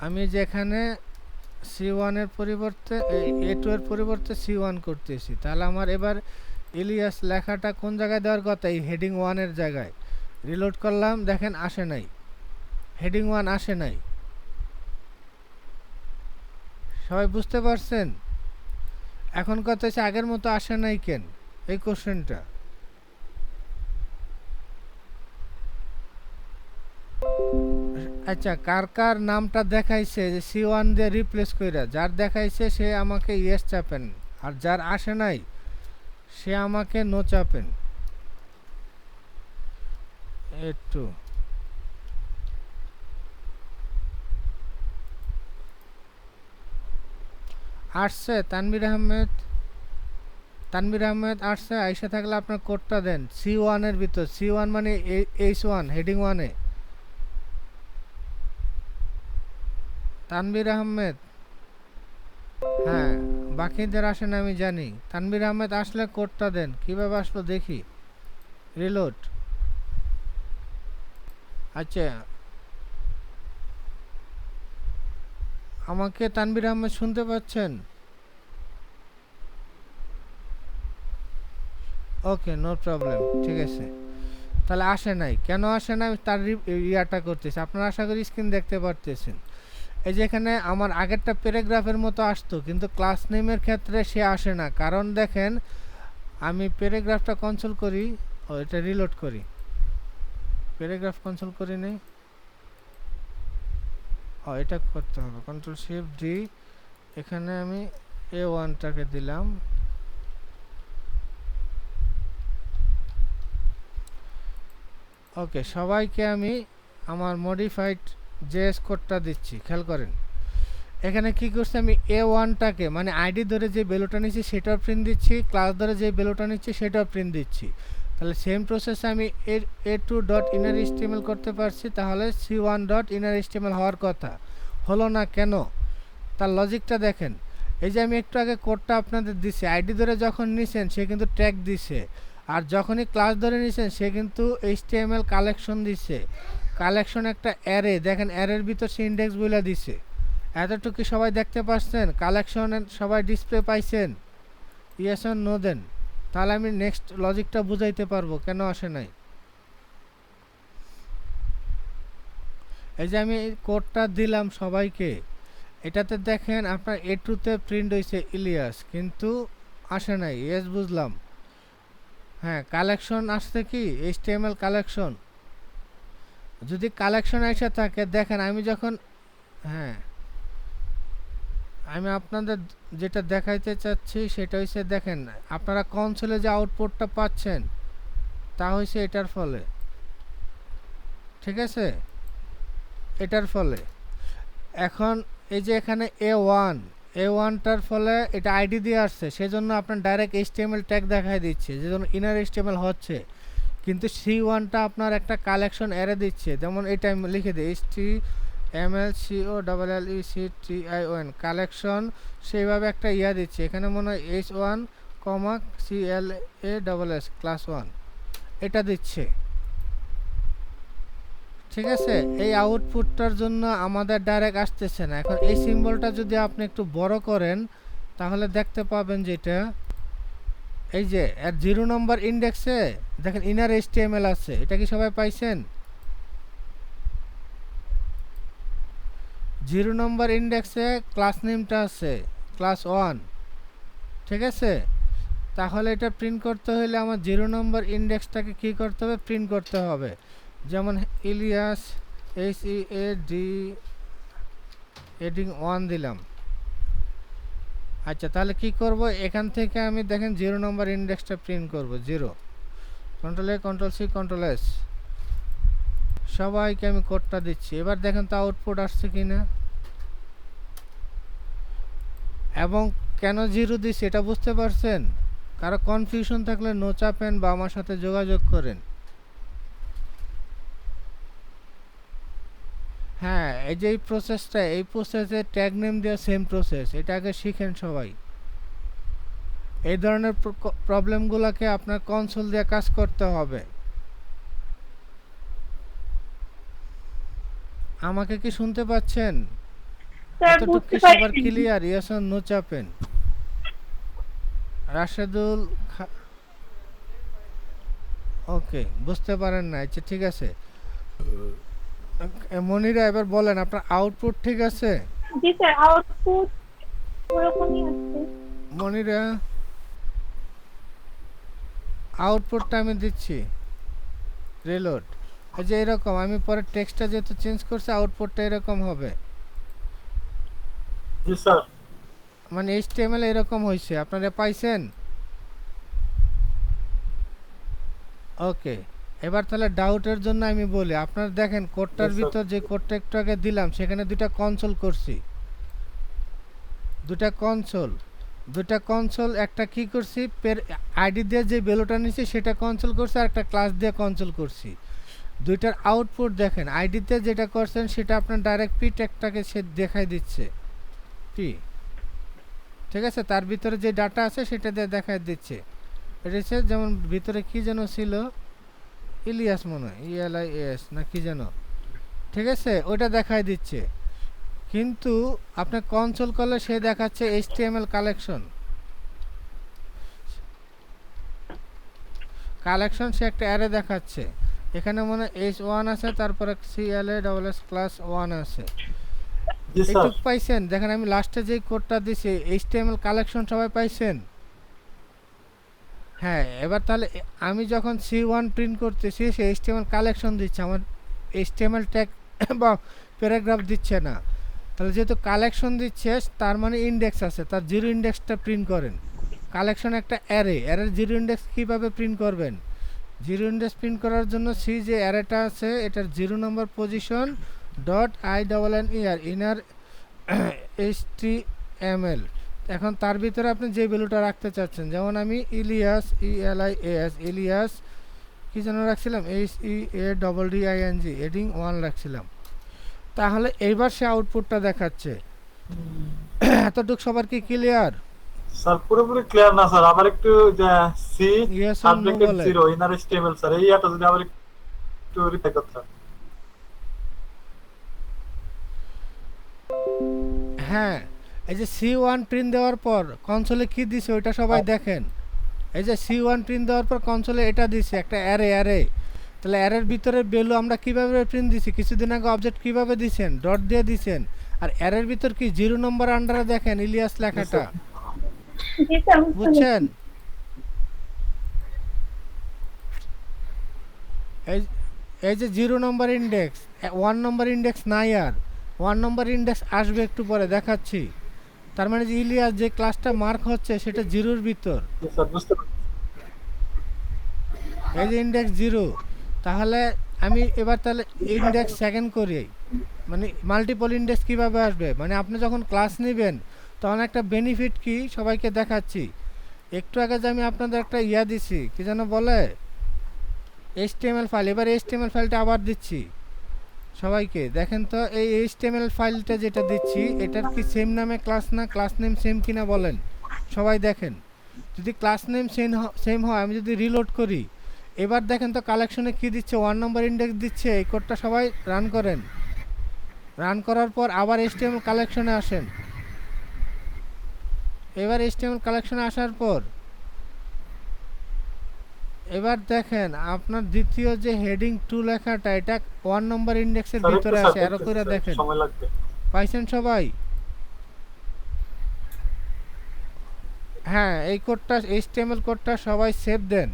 আমি যেখানে C1 এর পরিবর্তে A2 এর পরিবর্তে C1 করতেছি, তাহলে আমার এবার ইলিয়াস লেখাটা কোন জায়গায় দেওয়ার কথা, এই হেডিং 1 এর জায়গায়। রিলোড করলাম, দেখেন আসে নাই, হেডিং 1 আসে নাই। সবাই বুঝতে পারছেন? এখন কথা হচ্ছে আগের মতো আসে নাই কেন, এই কোশ্চেনটা। আচ্ছা, কার কার নামটা দেখাইছে যে C1 দিয়ে রিপ্লেস কইরা, যার দেখাইছে সে আমাকে ইয়েস চাপেন, আর যার আসে নাই সে আমাকে নো চাপেন। একটু আসছে তানভীর আহমেদ আসছে, আইসা থাকলে আপনার কোডটা দেন C1 এর ভিতর। C1 মানে H1 হেডিং 1-এ। তানভীর আহমেদ, হ্যাঁ বাকিদের আসে না আমি জানি। তানভীর আহমেদ আসলে কোডটা দেন। কিভাবে আসলো দেখি, রিলোড। আচ্ছা, আমাকে তানভীর আহমেদ শুনতে পাচ্ছেন? ওকে, নো প্রবলেম, ঠিক আছে। তাহলে আসে নাই, কেন আসে নাই তার ইয়াটা করতেছে। আপনারা আশা করি স্ক্রিন দেখতে পারতেছেন। এই যে এখানে আমার আগেরটা প্যারাগ্রাফের মতো আসতো, কিন্তু ক্লাস নেমের ক্ষেত্রে সে আসে না। কারণ দেখেন, আমি প্যারাগ্রাফটা কনসোল করি, ও এটা রিলোড করি, প্যারাগ্রাফ কনসোল করি নেই। ও এটা করতে হবে, কন্ট্রোল শিফট ডি। এখানে আমি A1টাকে দিলাম। ওকে, সবাইকে আমি আমার মডিফাইড জেএস কোডটা দিচ্ছি, খেয়াল করেন। এখানে কি করছি, আমি A1টাকে মানে আইডি ধরে যে ভ্যালুটা নিচ্ছি সেটাও প্রিন্ট দিচ্ছি, ক্লাস ধরে যে ভ্যালুটা নিচ্ছি সেটাও প্রিন্ট দিচ্ছি। তাহলে সেম প্রসেসে আমি A2.InnerHTML করতে পারছি, তাহলে C1.InnerHTML হওয়ার কথা হলো না কেন? তার লজিকটা দেখেন। এই যে আমি একটু আগে কোডটা আপনাদের দিছি, আইডি ধরে যখন নিছেন সে কিন্তু ট্যাগ দিছে, আর যখনই ক্লাস ধরে নিছেন সে কিন্তু HTML কালেকশন দিছে। কালেকশন একটা অ্যারে, দেখেন অ্যারের ভিতর সে ইন্ডেক্স বলে দিছে। এতটুকু সবাই দেখতে পাচ্ছেন? কালেকশনের সবাই ডিসপ্লে পাইছেন? ইয়েস অর নো দেন, তাহলে আমি নেক্সট লজিকটা বুঝাইতে পারবো কেন আসে নাই। এই যে আমি কোডটা দিলাম সবাইকে, এটাতে দেখেন আপনার A2-তে প্রিন্ট হয়েছে ইলিয়াস, কিন্তু আসে নাই। ইয়েস, বুঝলাম। হ্যাঁ, কালেকশন আসছে কি HTML কালেকশন। যদি কালেকশন এসে থাকে, দেখেন আমি যখন, হ্যাঁ আমি আপনাদের যেটা দেখাইতে চাচ্ছি সেটা হচ্ছে, দেখেন আপনারা কনসোলে যে আউটপুটটা পাচ্ছেন তা হচ্ছে এটার ফলে, ঠিক আছে, এটার ফলে। এখন এই যে এখানে A1টার ফলে এটা আইডি দিয়ে আসছে, সেজন্য আপনার ডাইরেক্ট HTML ট্যাগ দেখাই দিচ্ছে, যেজন্য InnerHTML হচ্ছে। কিন্তু C1টা আপনার একটা কালেকশন অ্যারে দিচ্ছে, যেমন এটা আমি লিখে দিই HTMLCOLLECTION কালেকশন, সেইভাবে একটা ইয়া দিচ্ছে। এখানে মনে হয় H1, CLASS ক্লাস 1 এটা দিচ্ছে, ঠিক আছে। এই আউটপুটটার জন্য আমাদের ডাইরেক্ট আসতেছে না। এখন এই সিম্বলটা যদি আপনি একটু বড় করেন তাহলে দেখতে পাবেন যেটা, এই যে এর 0 নম্বর ইন্ডেক্সে দেখেন InnerHTML আছে। এটা কি সবাই পাইছেন? 0 নম্বর ইন্ডেক্সে ক্লাস নেমটা আছে ক্লাস 1, ঠিক আছে। তাহলে এটা প্রিন্ট করতে হলে আমার 0 নম্বর ইন্ডেক্সটাকে কি করতে হবে, প্রিন্ট করতে হবে। যেমন ইলিয়াস HEAD হেডিং 1 দিলাম। আচ্ছা, তাহলে কি করব, এখান থেকে আমি দেখেন 0 নম্বর ইন্ডেক্সটা প্রিন্ট করব, 0। Control A, control C, control S, সবাইকে আমি কোডটা দিচ্ছি। এবার দেখেন তো আউটপুট আসছে কিনা, এবং কেন 0 দিচ্ছি এটা বুঝতে পারছেন? কারো কনফিউশন থাকলে নো চাপেন বা আমার সাথে যোগাযোগ করেন। হ্যাঁ, এই যে এই প্রসেসটা, এই প্রসেসে ট্যাগ নেম দেওয়া সেম প্রসেস, এটা আগে শিখেন সবাই। এই ধরনের প্রবলেমগুলোকে আপনার কনসোল দিয়ে কাজ করতে হবে। আমাকে কি শুনতে পাচ্ছেন? স্যার এতটুকু বুঝতে কি সবার পারছি। ক্লিয়ার? ইয়েস অর নো চাপেন। রাশেদুল ওকে, বুঝতে পারেন না, আচ্ছা ঠিক আছে। মনিরা এবার বলেন, আপনার আউটপুট ঠিক আছে? জি স্যার, আউটপুট ওরকমই আসছে। মনিরা, আউটপুটটা আমি দিচ্ছি, রিলোড। এই যে এরকম, আমি পরে টেক্সটটা যেহেতু চেঞ্জ করছি আউটপুটটা এরকম হবে, জি স্যার। মানে HTML এরকম হয়েছে, আপনারা পাইছেন? ওকে, এবার তাহলে ডাউটের জন্য আমি বলি, আপনারা দেখেন কোডটার Yes, sir. ভিতর যে কোডটা একটু আগে দিলাম সেখানে দুইটা কনসোল করছি, দুটা কনসোল, একটা কি করছি আইডি দিয়ে যে ভ্যালুটা নিছি সেটা কনসোল করছি, আর একটা ক্লাস দিয়ে কনসোল করছি। দুইটার আউটপুট দেখেন, আইডিতে যেটা করছেন সেটা আপনার ডাইরেক্ট পি ট্যাগটাকে সে দেখাই দিচ্ছে পি, ঠিক আছে, তার ভিতরে যে ডাটা আছে সেটা দিয়ে দেখাই দিচ্ছে। এটা হচ্ছে যেমন ভিতরে কি যেন ছিল, ইলিয়াস মনে হয়, ইএলআইএস না কি যেন, ঠিক আছে, ওইটা দেখাই দিচ্ছে। কিন্তু আপনি কনসোল করলে সে দেখাচ্ছে এইচটিএমএল কালেকশন সে একটা অ্যারে দেখাচ্ছে। এখানে মনে H1 আছে, তারপরে CLA ক্লাস 1 আছে। জি স্যার। এইটুক পাইছেন? দেখেন আমি লাস্টে যেই কোডটা দিছি এইচটিএমএল কালেকশন সবাই পাইছেন? হ্যাঁ, এবার তাহলে আমি যখন C1 প্রিন্ট করতেছি সে এইচটিএমএল কালেকশন দিচ্ছে, আমার এইচটিএমএল ট্যাগ বা প্যারাগ্রাফ দিচ্ছে না। তাহলে যেহেতু কালেকশন দিচ্ছে তার মানে ইন্ডেক্স আছে, তার জিরো ইন্ডেক্সটা প্রিন্ট করেন। কালেকশন একটা অ্যারের জিরো ইন্ডেক্স কীভাবে প্রিন্ট করবেন? জিরো ইন্ডেক্স প্রিন্ট করার জন্য সি যে অ্যারেটা আছে এটার 0 নম্বর position dot INNER inner HTML। এখন তার ভিতরে আপনি যে ভ্যালুটা রাখতে চাচ্ছেন, যেমন আমি ইলিয়াস ইলিয়াস কি যেন রাখছিলাম HEADDING হেডিং 1 রাখছিলাম। তাহলে এইবার সে আউটপুটটা দেখাচ্ছে। এতটুকু সবার কি ক্লিয়ার? স্যার পুরোপুরি ক্লিয়ার না স্যার, আবার একটু যে সি Yes or no সাবজেক্টেড বলেন। 0 ইনার HTML স্যার, এই এটা যদি আবার একটু রিপ্লাই করতে। হ্যাঁ, এই যে C1 প্রিন্ট দেওয়ার পর কনসোলে কি দিছে ওইটা সবাই দেখেন। এই যে C1 প্রিন্ট দেওয়ার পর কনসোলে এটা দিছে একটা অ্যারে। তাহলে অ্যারের ভিতরে ভ্যালু আমরা কিভাবে প্রিন্ট দিছি? কিছুদিন আগে অবজেক্ট কিভাবে দিছেন? ডট দিয়ে দিছেন। আর অ্যারের ভিতর কি 0 নম্বর আন্ডারে দেখেন ইলিয়াস লেখাটা, জি স্যার, বুঝতে বুঝছেন? এই যে 0 নম্বর ইন্ডেক্স, 1 নম্বর ইন্ডেক্স নাই, আর 1 নম্বর ইন্ডেক্স আসবে একটু পরে দেখাচ্ছি। তার মানে যে ইলিয়াস যে ক্লাসটা মার্ক হচ্ছে সেটা 0-র ভিতর, জি স্যার, বুঝতে পারছি। এই যে ইন্ডেক্স 0। তাহলে আমি এবার তাহলে ইন্ডেক্স সেকেন্ড করি, মানে মাল্টিপল ইন্ডেক্স কিভাবে আসবে? মানে আপনি যখন ক্লাস নেবেন তখন একটা বেনিফিট কি সবাইকে দেখাচ্ছি। একটু আগে যে আমি আপনাদের একটা ইয়া দিছি কি যেন বলে HTML ফাইল, এবার HTML ফাইলটা আবার দিচ্ছি সবাইকে। দেখেন তো এই HTML ফাইলটা যেটা দিচ্ছি এটার কি সেম নামে ক্লাস না, ক্লাস নেম সেম কিনা বলেন সবাই দেখেন। যদি ক্লাস নেম সেম হয়, আমি যদি রিলোড করি এবার দেখেন তো কালেকশনে কি দিচ্ছে, 1 নম্বর ইন্ডেক্স দিচ্ছে। এই কোডটা সবাই রান করেন। রান করার পর আবার HTML কালেকশনে আসেন। এবার HTML কালেকশনে আসার পর এবার দেখেন আপনার দ্বিতীয় যে হেডিং 2 লেখাটা এটা 1 নম্বর ইন্ডেক্সের স্যার, একটু ভিতরে স্যার আছে, আরো দেখতেছি, করে স্যার, দেখেন। সময় লাগবে। পাইছেন সবাই? হ্যাঁ, এই কোডটা HTML কোডটা সবাই সেভ দেন।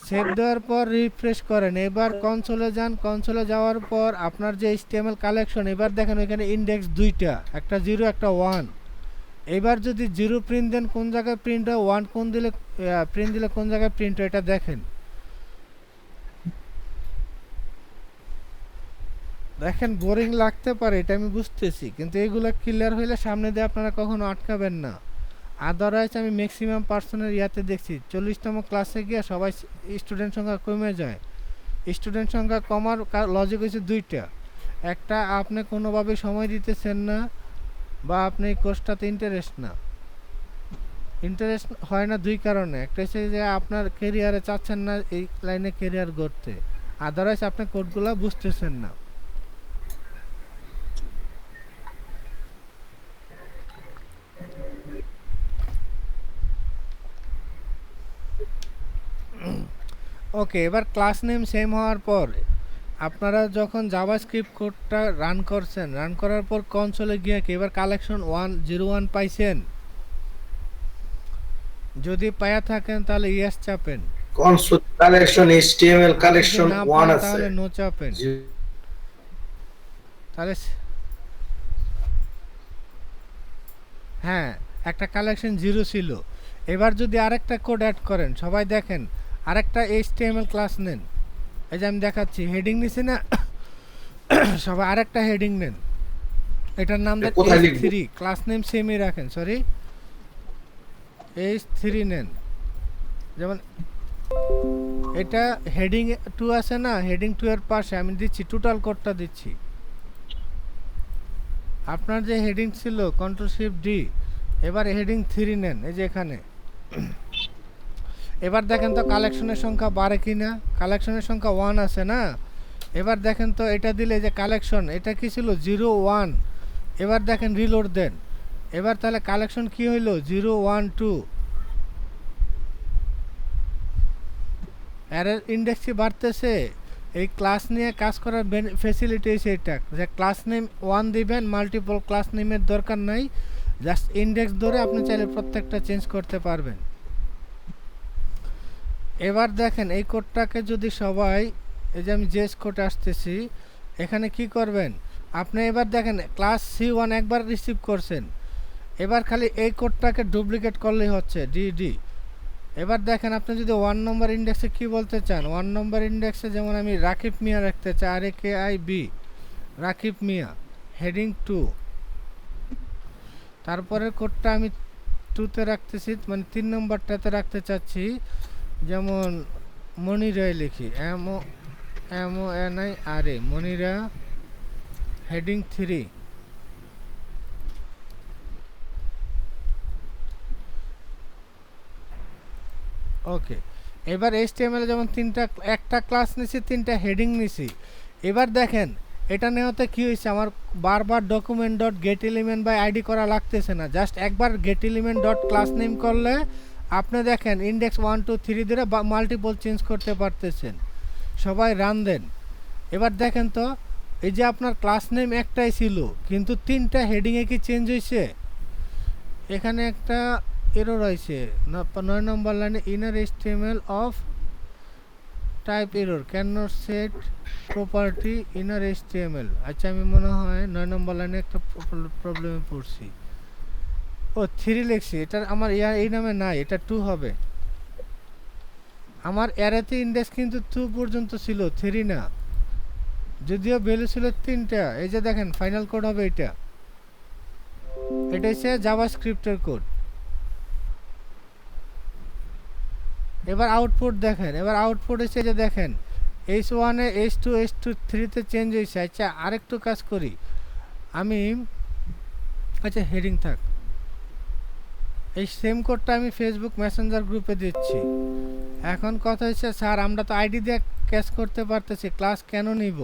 সেভ দেওয়ার পর রিফ্রেশ করেন। এবার কনসোলে যান। কনসোলে যাওয়ার পর আপনার যে HTML কালেকশন, এবার দেখেন ওইখানে ইন্ডেক্স 2টা, একটা 0 একটা 1। এবার যদি 0 প্রিন্ট দেন কোন জায়গায় প্রিন্ট হয়, 1 কোন দিলে প্রিন্ট দিলে কোন জায়গায় প্রিন্ট হয় এটা দেখেন। দেখেন বোরিং লাগতে পারে এটা আমি বুঝতেছি, কিন্তু এগুলো ক্লিয়ার হইলে সামনে দিয়ে আপনারা কখনো আটকাবেন না। আদারওয়াইজ আমি ম্যাক্সিমাম পার্সনের ইয়াতে দেখছি 40তম ক্লাসে গিয়ে সবাই স্টুডেন্ট সংখ্যা কমে যায়। স্টুডেন্ট সংখ্যা কমার লজিক হচ্ছে 2টা। একটা, আপনি কোনোভাবে সময় দিতেছেন না, বা আপনি এই কোর্সটাতে ইন্টারেস্ট হয় না 2 কারণে। একটা হচ্ছে যে আপনার কেরিয়ারে চাচ্ছেন না এই লাইনে কেরিয়ার গড়তে, আদারওয়াইজ আপনি কোডগুলো বুঝতেছেন না। ওকে, এবার ক্লাস নেম সেম হওয়ার পর আপনারা যখন জাভাস্ক্রিপ্ট কোডটা রান করছেন, রান করার পর কনসোলে গিয়ে কি এবার কালেকশন 101 পাইছেন? যদি পায়া থাকেন তাহলে ইয়েস চাপেন, কনসোল কালেকশন HTML যদি কালেকশন না 1 পান আছে। তাহলে নো চাপেন। তাহলে হ্যাঁ, একটা কালেকশন 0 ছিল। এবার যদি আরেকটা কোড অ্যাড করেন, সবাই দেখেন আরেকটা HTML ক্লাস নেন। এই যে আমি দেখাচ্ছি হেডিং নিছি না, সবাই আরেকটা হেডিং নেন। এটার নাম দেন কোথায় লিখবো? H3 ক্লাস নেম সেমই রাখেন সরি H3 নেন যেমন এটা হেডিং 2 আছে না হেডিং 2 এর পাশে আমি দিচ্ছি টোটাল কোডটা দিচ্ছি আপনার যে হেডিং ছিল কন্ট্রোল শিফট ডি এবার হেডিং 3 নেন এই যে এখানে এবার দেখেন তো কালেকশনের সংখ্যা বাড়ে কিনা কালেকশনের সংখ্যা 1 আছে না এবার দেখেন তো এটা দিলে যে কালেকশন এটা কি ছিল 0 1 এবার দেখেন রিলোড দেন এবার তাহলে কালেকশন কি হইলো 0 1 2 এর ইন্ডেক্স কি বাড়তেছে এই ক্লাস নিয়ে কাজ করার ফ্যাসিলিটি আছে এটা যে ক্লাস নেম 1 দিবেন মাল্টিপল ক্লাস নেমের দরকার নাই জাস্ট ইন্ডেক্স ধরে আপনি চাইলে প্রত্যেকটা চেঞ্জ করতে পারবেন এবার দেখেন এই কোডটাকে যদি সবাই এই যে আমি জেস কোড আসতেছি এখানে কি করবেন আপনি এবার দেখেন ক্লাস C1 একবার রিসিভ করছেন এবার খালি এই কোডটাকে ডুপ্লিকেট করলেই হচ্ছে ডিডি এবার দেখেন আপনি যদি 1 নম্বর ইন্ডেক্সে কি বলতে চান 1 নম্বর ইন্ডেক্সে যেমন আমি রাকিব মিয়া রাখতে চাই RAKIB রাকিব মিয়া হেডিং 2 তারপরে কোডটা আমি 2 তে রাখতেছি মানে 3 নম্বরটাতে রাখতে চাচ্ছি যেমন মনিরা লিখি MONIRA মনিরা হেডিং 3 ওকে এবার HTML এ যেমন একটা ক্লাস নিছি তিনটা হেডিং নিছি এবার দেখেন এটা নেওয়াতে কি হয়েছে আমার বারবার document dot get element by ID করা লাগতেছে না জাস্ট একবার get element dot class name করলে আপনি দেখেন ইন্ডেক্স 1 2 3 ধরে মাল্টিপল চেঞ্জ করতে পারতেছেন সবাই রান দেন এবার দেখেন তো এই যে আপনার ক্লাস নেম একটাই ছিল কিন্তু তিনটা হেডিংয়ে কি চেঞ্জ হয়েছে এখানে একটা এরর হয়েছে 9 নম্বর লাইনে inner HTML of type error can not set property inner HTML আচ্ছা আমি মনে হয় 9 নম্বর লাইনে একটা প্রবলেমে পড়ছি ও 3 লিখছি এটা আমার এই নামে নাই এটা 2 হবে আমার অ্যারেতে ইন্ডেক্স কিন্তু 2 পর্যন্ত ছিল 3 না যদিও ভ্যালু ছিল 3টা এই যে দেখেন ফাইনাল কোড হবে এটা হচ্ছে জাভাস্ক্রিপ্টের কোড এবার আউটপুট দেখেন এবার আউটপুট এসে যে দেখেন H1 এ H2 3 তে চেঞ্জ হয়েছে আচ্ছা আরেকটু কাজ করি আমি আচ্ছা হেডিং থাক এই সেম কোডটা আমি ফেসবুক মেসেঞ্জার গ্রুপে দিচ্ছি এখন কথা হচ্ছে স্যার আমরা তো আইডি দিয়ে ক্যাশ করতে পারতেছি ক্লাস কেন নিব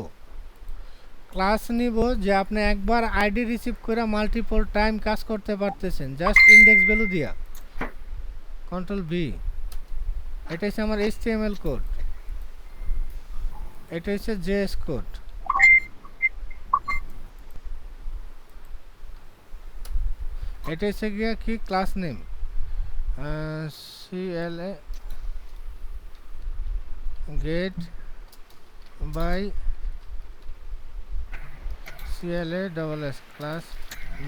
ক্লাস নিব যে আপনি একবার আইডি রিসিভ করে মাল্টিপল টাইম কাজ করতে পারতেছেন জাস্ট ইন্ডেক্স ভ্যালু দিয়া কন্ট্রোল বি এটা হচ্ছে আমার HTML কোড এটা হচ্ছে JS কোড এটা হচ্ছে গিয়া কি class name CLA get by CLA double S class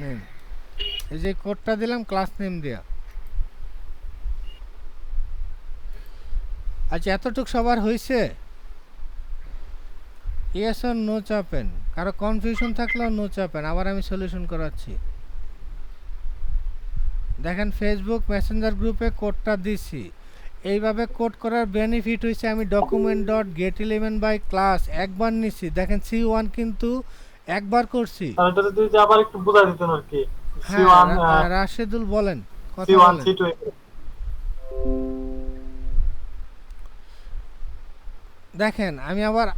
name এই যে কোডটা দিলাম ক্লাস নেম দিয়া আচ্ছা এতটুক সবার হয়েছে ইয়েস অর নো চাপেন কারো কনফিউশন থাকলেও নো চাপেন আবার আমি সলিউশন করাচ্ছি দেখেন ফেসবুক মেসেঞ্জার গ্রুপে কোডটা দিছি এইভাবে কোড করার বেনিফিট হইছে আমি document dot get element by class একবার নিছি দেখেন C1 কিন্তু একবার করছি আর এটা যদি আবার একটু বুঝাই দিতেন আর কি C1 রাশেদুল বলেন কথা C1 বলেন C2 দেখেন আমি আবার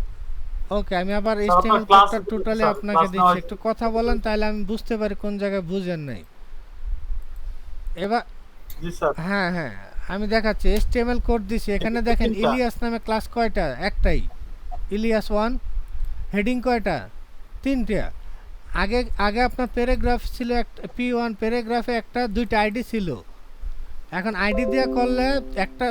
ওকে আমি আবার HTML কোডটা টোটালি আপনাকে দিচ্ছি একটু কথা বলেন তাহলে আমি বুঝতে পারি কোন জায়গায় বুঝেন নাই এবার জি স্যার হ্যাঁ হ্যাঁ আমি দেখাচ্ছি HTML কোড দিছি এখানে দেখেন ইলিয়াস নামে ক্লাস কয়টা একটাই ইলিয়াস 1 হেডিং কয়টা তিনটা আগে আগে আপনার প্যারাগ্রাফ ছিল একটা P1 প্যারাগ্রাফে একটা দুইটা আইডি ছিল এখন আইডি দিয়ে করলে একটা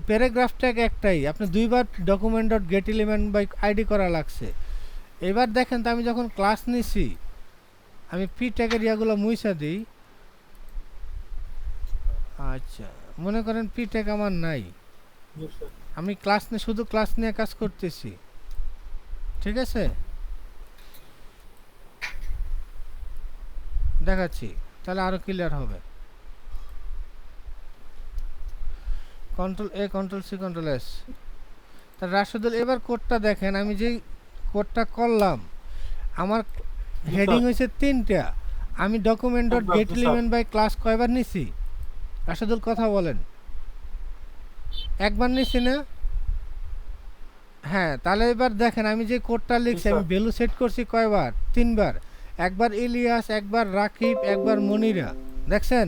প্যারাগ্রাফ ট্যাগ একটাই আপনি দুইবার document dot get element by ID করা লাগছে এবার দেখেন তো আমি যখন ক্লাস নিছি আমি পি ট্যাগের ইয়াগুলো মুইছা দিই আচ্ছা মনে করেন পি ট্যাগ আমার নাই আমি ক্লাস নিয়ে শুধু ক্লাস নিয়ে কাজ করতেছি ঠিক আছে দেখাচ্ছি, তাহলে আরো ক্লিয়ার হবে। Control A, control C, control S. তা রাশেদুল এবার কোডটা দেখেন, আমি যেই কোডটা করলাম আমার হেডিং হয়েছে 3টা। আমি document dot get element by class কয়বার নিছি? রাশেদুল কথা বলেন। একবার নিছি না? হ্যাঁ, তাহলে এবার দেখেন আমি যে কোডটা লিখছি আমি ভ্যালু সেট করছি কয়বার? 3বার। একবার ইলিয়াস, একবার রাকিব, একবার মনিরা। দেখছেন?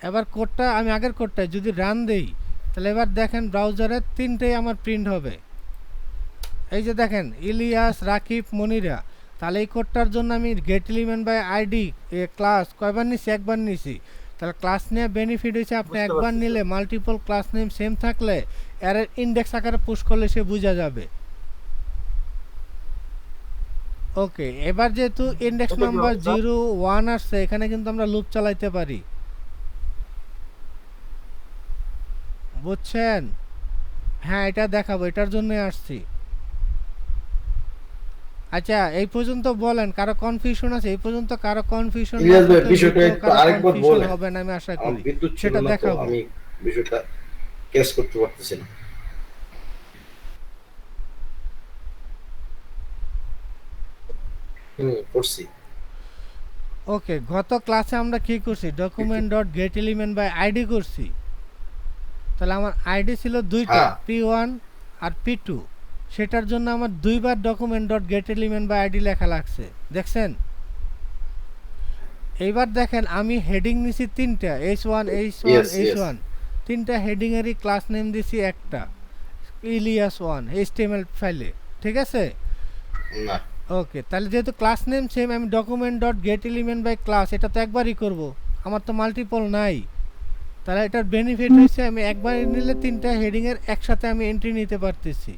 এবার কোডটা আমি আগের কোডটায় যদি রান দেই তাহলে এবার দেখেন ব্রাউজারে 3টেই আমার প্রিন্ট হবে। এই যে দেখেন ইলিয়াস, রাকিব, মনিরা। তাহলে এই কোডটার জন্য আমি get element by ID class কয়বার নিছি? একবার নিছি। তাহলে ক্লাস নিয়ে বেনিফিট হয়েছে আপনি বুঝতে একবার পারছি, নিলে মাল্টিপল ক্লাস নেম সেম থাকলে এর ইন্ডেক্স আকারে পুশ করলে সে বোঝা যাবে। ওকে, এবার যেহেতু ইন্ডেক্স এটা কি নাম্বার অবস্থা? 0 1 আসছে, এখানে কিন্তু আমরা লুপ চালাইতে পারি। বুঝছেন? হ্যাঁ, এটা দেখাবো, এটার জন্যই আসছি। আচ্ছা, এই পর্যন্ত বলেন কারো কনফিউশন আছে? এই পর্যন্ত কারো কনফিউশন ইলিয়াস ভাই, বিষয়টা একটু আরেকবার বলেন। হবে না আমি আশা আমার করি। বিদ্যুৎ ছিল সেটা না তো, দেখাবো। আমি বিষয়টা ক্যাচ করতে পারতেছি না। করছি। ওকে, গত ক্লাসে আমরা কি করছি? Document dot get element by ID করছি। তাহলে আমার আইডি ছিল 2টা, হ্যাঁ। P1 আর P2। সেটার জন্য আমার 2বার document dot get element by ID লেখা লাগছে। দেখছেন? এইবার দেখেন আমি হেডিং নিছি 3টা, H1 H1 Yes, yes. H1। 3টা হেডিং এরই ক্লাস নেম দিছি একটা, ইলিয়াস 1 HTML ফাইলে। ঠিক আছে? না, ওকে, তাহলে যেহেতু ক্লাস নেম সেম আমি document dot get element by class এটা তো একবারই করব, আমার তো মাল্টিপল নাই। তাহলে এটার বেনিফিট হচ্ছে আমি একবার নিলে 3টা হেডিংয়ের একসাথে আমি এন্ট্রি নিতে পারতেছি,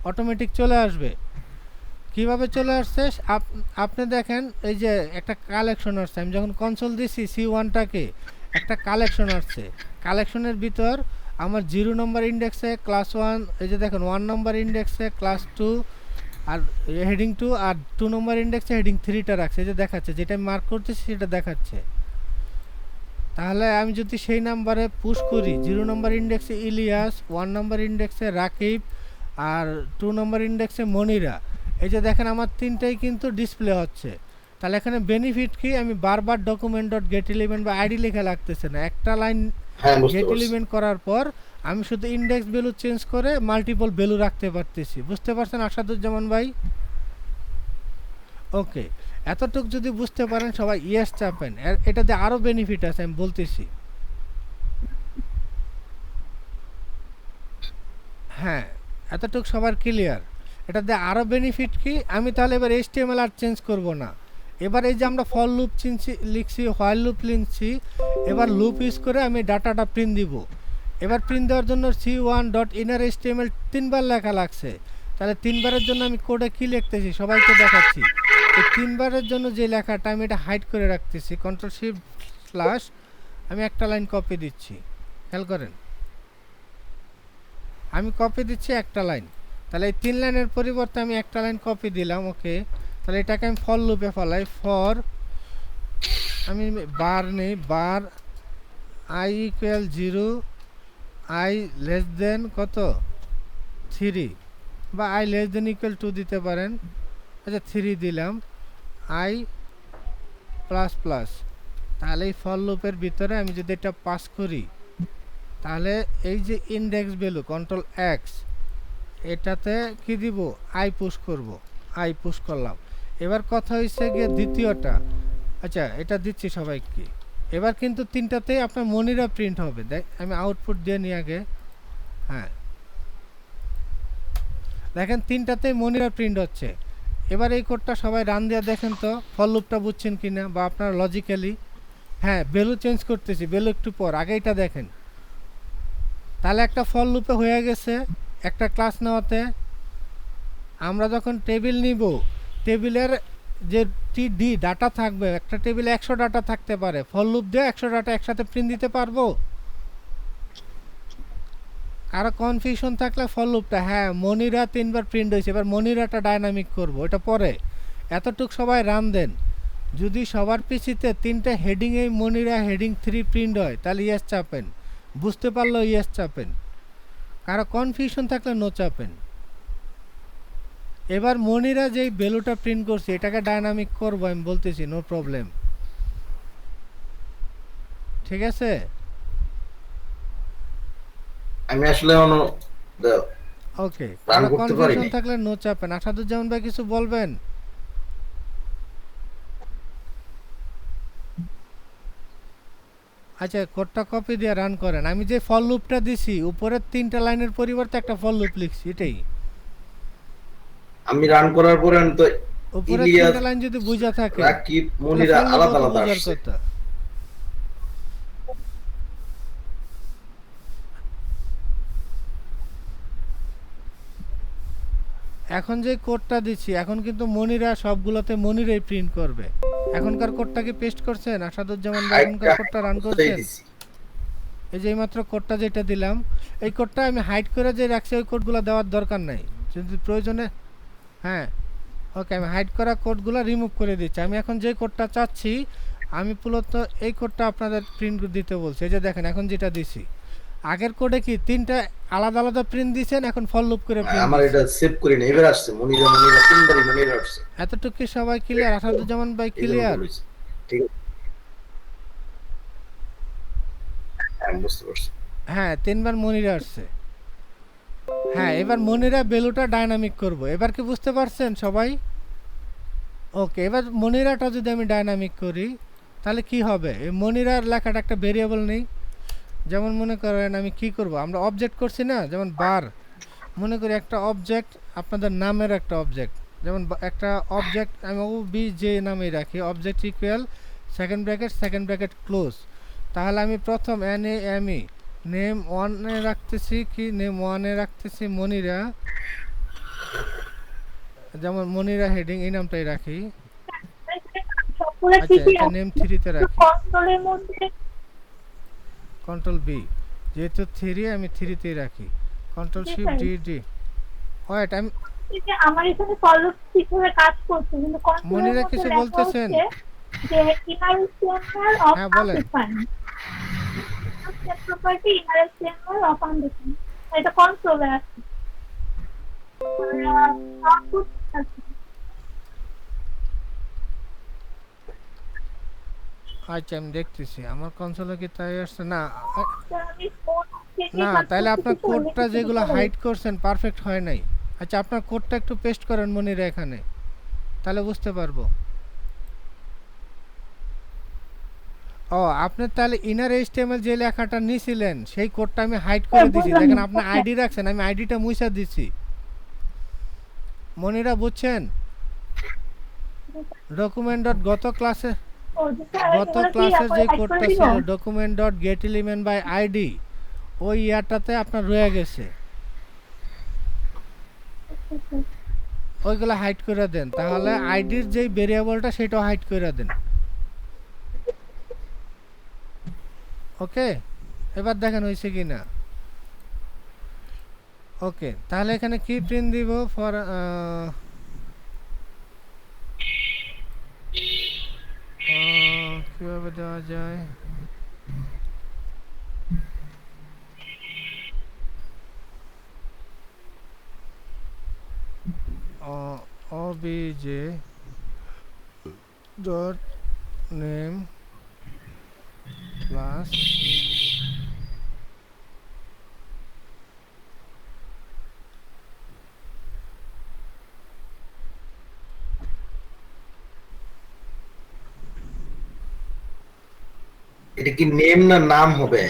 অটোমেটিক চলে আসবে। কিভাবে চলে আসছে আপনি দেখেন, এই যে একটা কালেকশন আসছে, আমি যখন কনসোল দিছি C1টাকে একটা কালেকশন আসছে। কালেকশনের ভিতর আমার 0 নম্বর ইন্ডেক্সে ক্লাস 1, এই যে দেখেন 1 নম্বর ইন্ডেক্সে ক্লাস 2 আর হেডিং 2, আর 2 নম্বর ইন্ডেক্সে হেডিং 3টা রাখছে। এই যে দেখাচ্ছে, যেটা আমি মার্ক করতেছি সেটা দেখাচ্ছে। তাহলে আমি যদি সেই নাম্বারে পুশ করি 0 নম্বর ইন্ডেক্সে ইলিয়াস, 1 নম্বর ইন্ডেক্সে রাকিব আর 2 নম্বর ইন্ডেক্সে মনিরা, এই যে দেখেন আমার 3টাই কিন্তু ডিসপ্লে হচ্ছে। তাহলে এখানে বেনিফিট কি? আমি বারবার ডকুমেন্ট ডট গেট এলিমেন্ট বা আইডি লেখা লাগতেছে না। একটা লাইন হ্যাঁ বুঝতে গেট পারছি। এলিমেন্ট করার পর আমি শুধু ইন্ডেক্স ভ্যালু চেঞ্জ করে মাল্টিপল ভ্যালু রাখতে পারতেছি। বুঝতে পারছেন আসাদুজ্জামান ভাই? ওকে, এতটুক যদি বুঝতে পারেন সবাই ইয়েস চাপেন। এটাতে আরো বেনিফিট আছে আমি বলতেছি। হ্যাঁ, এতটুক সবার ক্লিয়ার? এটাতে আরো বেনিফিট কি? আমি তাহলে এবার HTML আর চেঞ্জ করব না। এবার এই যে আমরা ফর লুপ লিখছি, হোয়াইল লুপ লিখছি, এবার লুপ ইউজ করে আমি ডাটাটা প্রিন্ট দিব। এবার প্রিন্ট দেওয়ার জন্য C1 ডট ইনার HTML 3বার লেখা লাগছে। তাহলে 3বারের জন্য আমি কোডে কি লিখতেছি সবাইকে দেখাচ্ছি। এই 3বারের জন্য যে লেখাটা আমি এটা হাইড করে রাখতেছি, কন্ট্রোল শিফট স্ল্যাশ, আমি একটা লাইন কপি দিচ্ছি। খেয়াল করেন, আমি কপি দিচ্ছি একটা লাইন। তাহলে এই 3 লাইনের পরিবর্তে আমি একটা লাইন কপি দিলাম। ওকে, তাহলে এটাকে আমি ফর লুপে ফলাই। ফর আমি বার নেই, বার i equal 0, i less than কত 3 বা i লেস দেন ইকুয়াল 2 দিতে পারেন। আচ্ছা 3 দিলাম, i প্লাস প্লাস। তাহলে এই ফর লুপের ভিতরে আমি যদি এটা পাস করি তাহলে এই যে ইন্ডেক্স ভ্যালু কন্ট্রোল এক্স, এটাতে কি দিব? আই পুশ করব, আই পুশ করলাম। এবার কথা হয়েছে গিয়ে দ্বিতীয়টা। আচ্ছা এটা দিচ্ছি সবাইকে। এবার কিন্তু 3টাতেই আপনার মনিরা প্রিন্ট হবে। দেখ আমি আউটপুট দিয়ে নিই আগে। হ্যাঁ দেখেন 3টাতেই মনিরা প্রিন্ট হচ্ছে। এবার এই কোডটা সবাই রান দিয়ে দেখেন তো ফর লুপটা বুঝছেন কিনা বা আপনার লজিক্যালি। হ্যাঁ, ভ্যালু চেঞ্জ করতেছি, ভ্যালু একটু পর, আগে এটা দেখেন। তাহলে একটা ফর লুপে হয়ে গেছে একটা ক্লাস নেওয়াতে। আমরা যখন টেবিল নিব, টেবিলের যে টিডি ডাটা থাকবে, একটা টেবিলে 100 ডাটা থাকতে পারে, ফর লুপ দিয়ে 100 ডাটা একসাথে প্রিন্ট দিতে পারবো? কারো কনফিউশন থাকলে ফর লুপটা, হ্যাঁ মনিরা 3বার প্রিন্ট হয়েছে, এবার মনিরাটা ডাইনামিক করব, এটা পরে। এতটুক সবাই রান দেন। যদি সবার পিসিতে 3টা হেডিং এই মনিরা হেডিং 3 প্রিন্ট হয় তাহলে ইয়েস চাপেন, বুঝতে পারলো ইয়েস চাপেন, কারো কনফিউশন থাকলে নো চাপেন। এবার মনিরা যেই ভ্যালুটা প্রিন্ট করছে এটাকে ডায়নামিক করব আমি বলতেছি, নো প্রবলেম, ঠিক আছে? আমি আসলে ওকে, রান কারো করতে পারি কনফিউশন নাই। থাকলে নো চাপেন। আসাদুজ্জামান ভাই কিছু বলবেন? আচ্ছা, কোডটা কপি দিয়ে রান করেন। আমি যে ফর লুপটা দিছি উপরের 3টা লাইনের পরিবর্তে একটা ফর লুপ লিখছি, এটাই। আমি রান করার পরে আমি তো উপরের ইলিয়াস, 3টা লাইন যদি বুঝা থাকে রাকিব, তাহলে মনিরা for loop আলাদা অত আলাদা বোঝার আসছে। কথা। এখন যে কোডটা দিচ্ছি এখন কিন্তু মনিরা সবগুলোতে মনিরাই প্রিন্ট করবে। এখনকার কোডটাকে পেস্ট করছেন আসাদুজ্জামান ভাই? এখনকার কোডটা রান করছেন? এই যে এইমাত্র কোডটা যেটা দিলাম এই কোডটা আমি হাইড করে যে রাখছি ওই কোডগুলো দেওয়ার দরকার নাই, যদি প্রয়োজনে। হ্যাঁ ওকে, আমি হাইড করা কোডগুলো রিমুভ করে দিচ্ছি। আমি এখন যে কোডটা চাচ্ছি আমি মূলত এই কোডটা আপনাদের প্রিন্ট দিতে বলছি। এই যে দেখেন এখন যেটা দিছি, আগের কোডে কি 3টা আলাদা আলাদা প্রিন্ট দিয়েছেন, এখন ফর লুপ করে প্রিন্ট আমার এটা সেভ করি না, এবার আসছে মনিরা তিনবারই মনিরা আসছে। এতটুকু কি সবাই ক্লিয়ার? আসাদুজ্জামান ভাই এই জন্য ক্লিয়ার? বলেছি। ঠিক আছে, আমি বুঝতে পারছি। হ্যাঁ 3বার মনিরা আসছে। হ্যাঁ এবার মনিরা ভ্যালুটা ডায়নামিক করব। এবার কি বুঝতে পারছেন সবাই? ওকে, এবার মনিরাটা যদি আমি ডায়নামিক করি তাহলে কি হবে? এই মনিরার লেখাটা একটা ভেরিয়েবল নেই। যেমন মনে করেন আমি কি করব, আমরা অবজেক্ট করছি না, যেমন বার, মনে করি একটা অবজেক্ট আপনাদের নামের একটা অবজেক্ট, যেমন একটা অবজেক্ট আমি OBJ নামে রাখি, object equal second bracket close. তাহলে আমি প্রথম NAME নেম 1-এ রাখতেছি, কি নেম 1-এ রাখতেছি মনিরা, যেমন মনিরা হেডিং এই নামটাই রাখি। সবগুলো আচ্ছা ঠিকই এটা আছে, নেম 3-তে রাখি, কন্ট্রোলের মধ্যে কন্ট্রোল B, যেহেতু 3 আমি 3-তেই রাখি, কন্ট্রোল শিফট ডি। ওয়েট, আমি এই যে আমার এখানে ফলো ঠিকভাবে কাজ করছে, কিন্তু কন্ট্রোলের মনিরা মধ্যে কিছু লেখা বলতেছেন? হচ্ছে যে ইনার স্টেমার অফ হ্যাঁ বলেন। আনডিফাইন্ড, স্টেপ প্রপার্টি ইনার স্টেমার অফ আনডিফাইন্ড, এটা কন্ট্রোলে আছে। আর আউটপুট আছে। আচ্ছা আমি দেখতেছি আমার কনসোলে কি তাই আসছে না। তো আমি ফোন থেকে না কাজ তাহলে আপনার করতেছি, কোডটা অনেক যেগুলো কিছু হাইড করছেন পারফেক্ট হয় নাই। আচ্ছা আপনার কোডটা একটু পেস্ট করেন মনিরা এখানে, তাহলে বুঝতে পারবো। ও আপনি তাহলে ইনার HTML যে লেখাটা নিছিলেন সেই কোডটা আমি হাইড করে দিছি। বুঝলাম। দেখেন আপনি ওকে। আইডি রাখছেন, আমি আইডিটা মুছে দিছি। মনিরা বুঝছেন? ডকুমেন্ট ডট গত ক্লাসে ও, যে স্যার, গত এগুলো কি ক্লাসের যে হাইড করে কোডটা দিব? ছিল document dot get element by ID, ওই ইয়ারটাতে আপনার রয়ে গেছে, ওইগুলো হাইড করে দেন। তাহলে আইডির যেই ভেরিয়েবলটা সেটাও হাইড করে দেন। ওকে, এবার দেখেন হয়েছে কি না। ওকে, তাহলে এখানে কি প্রিন্ট দিব ফর কিভাবে দেওয়া যায়? OBJ dot name plus এটা কি নেম না নাম হবে?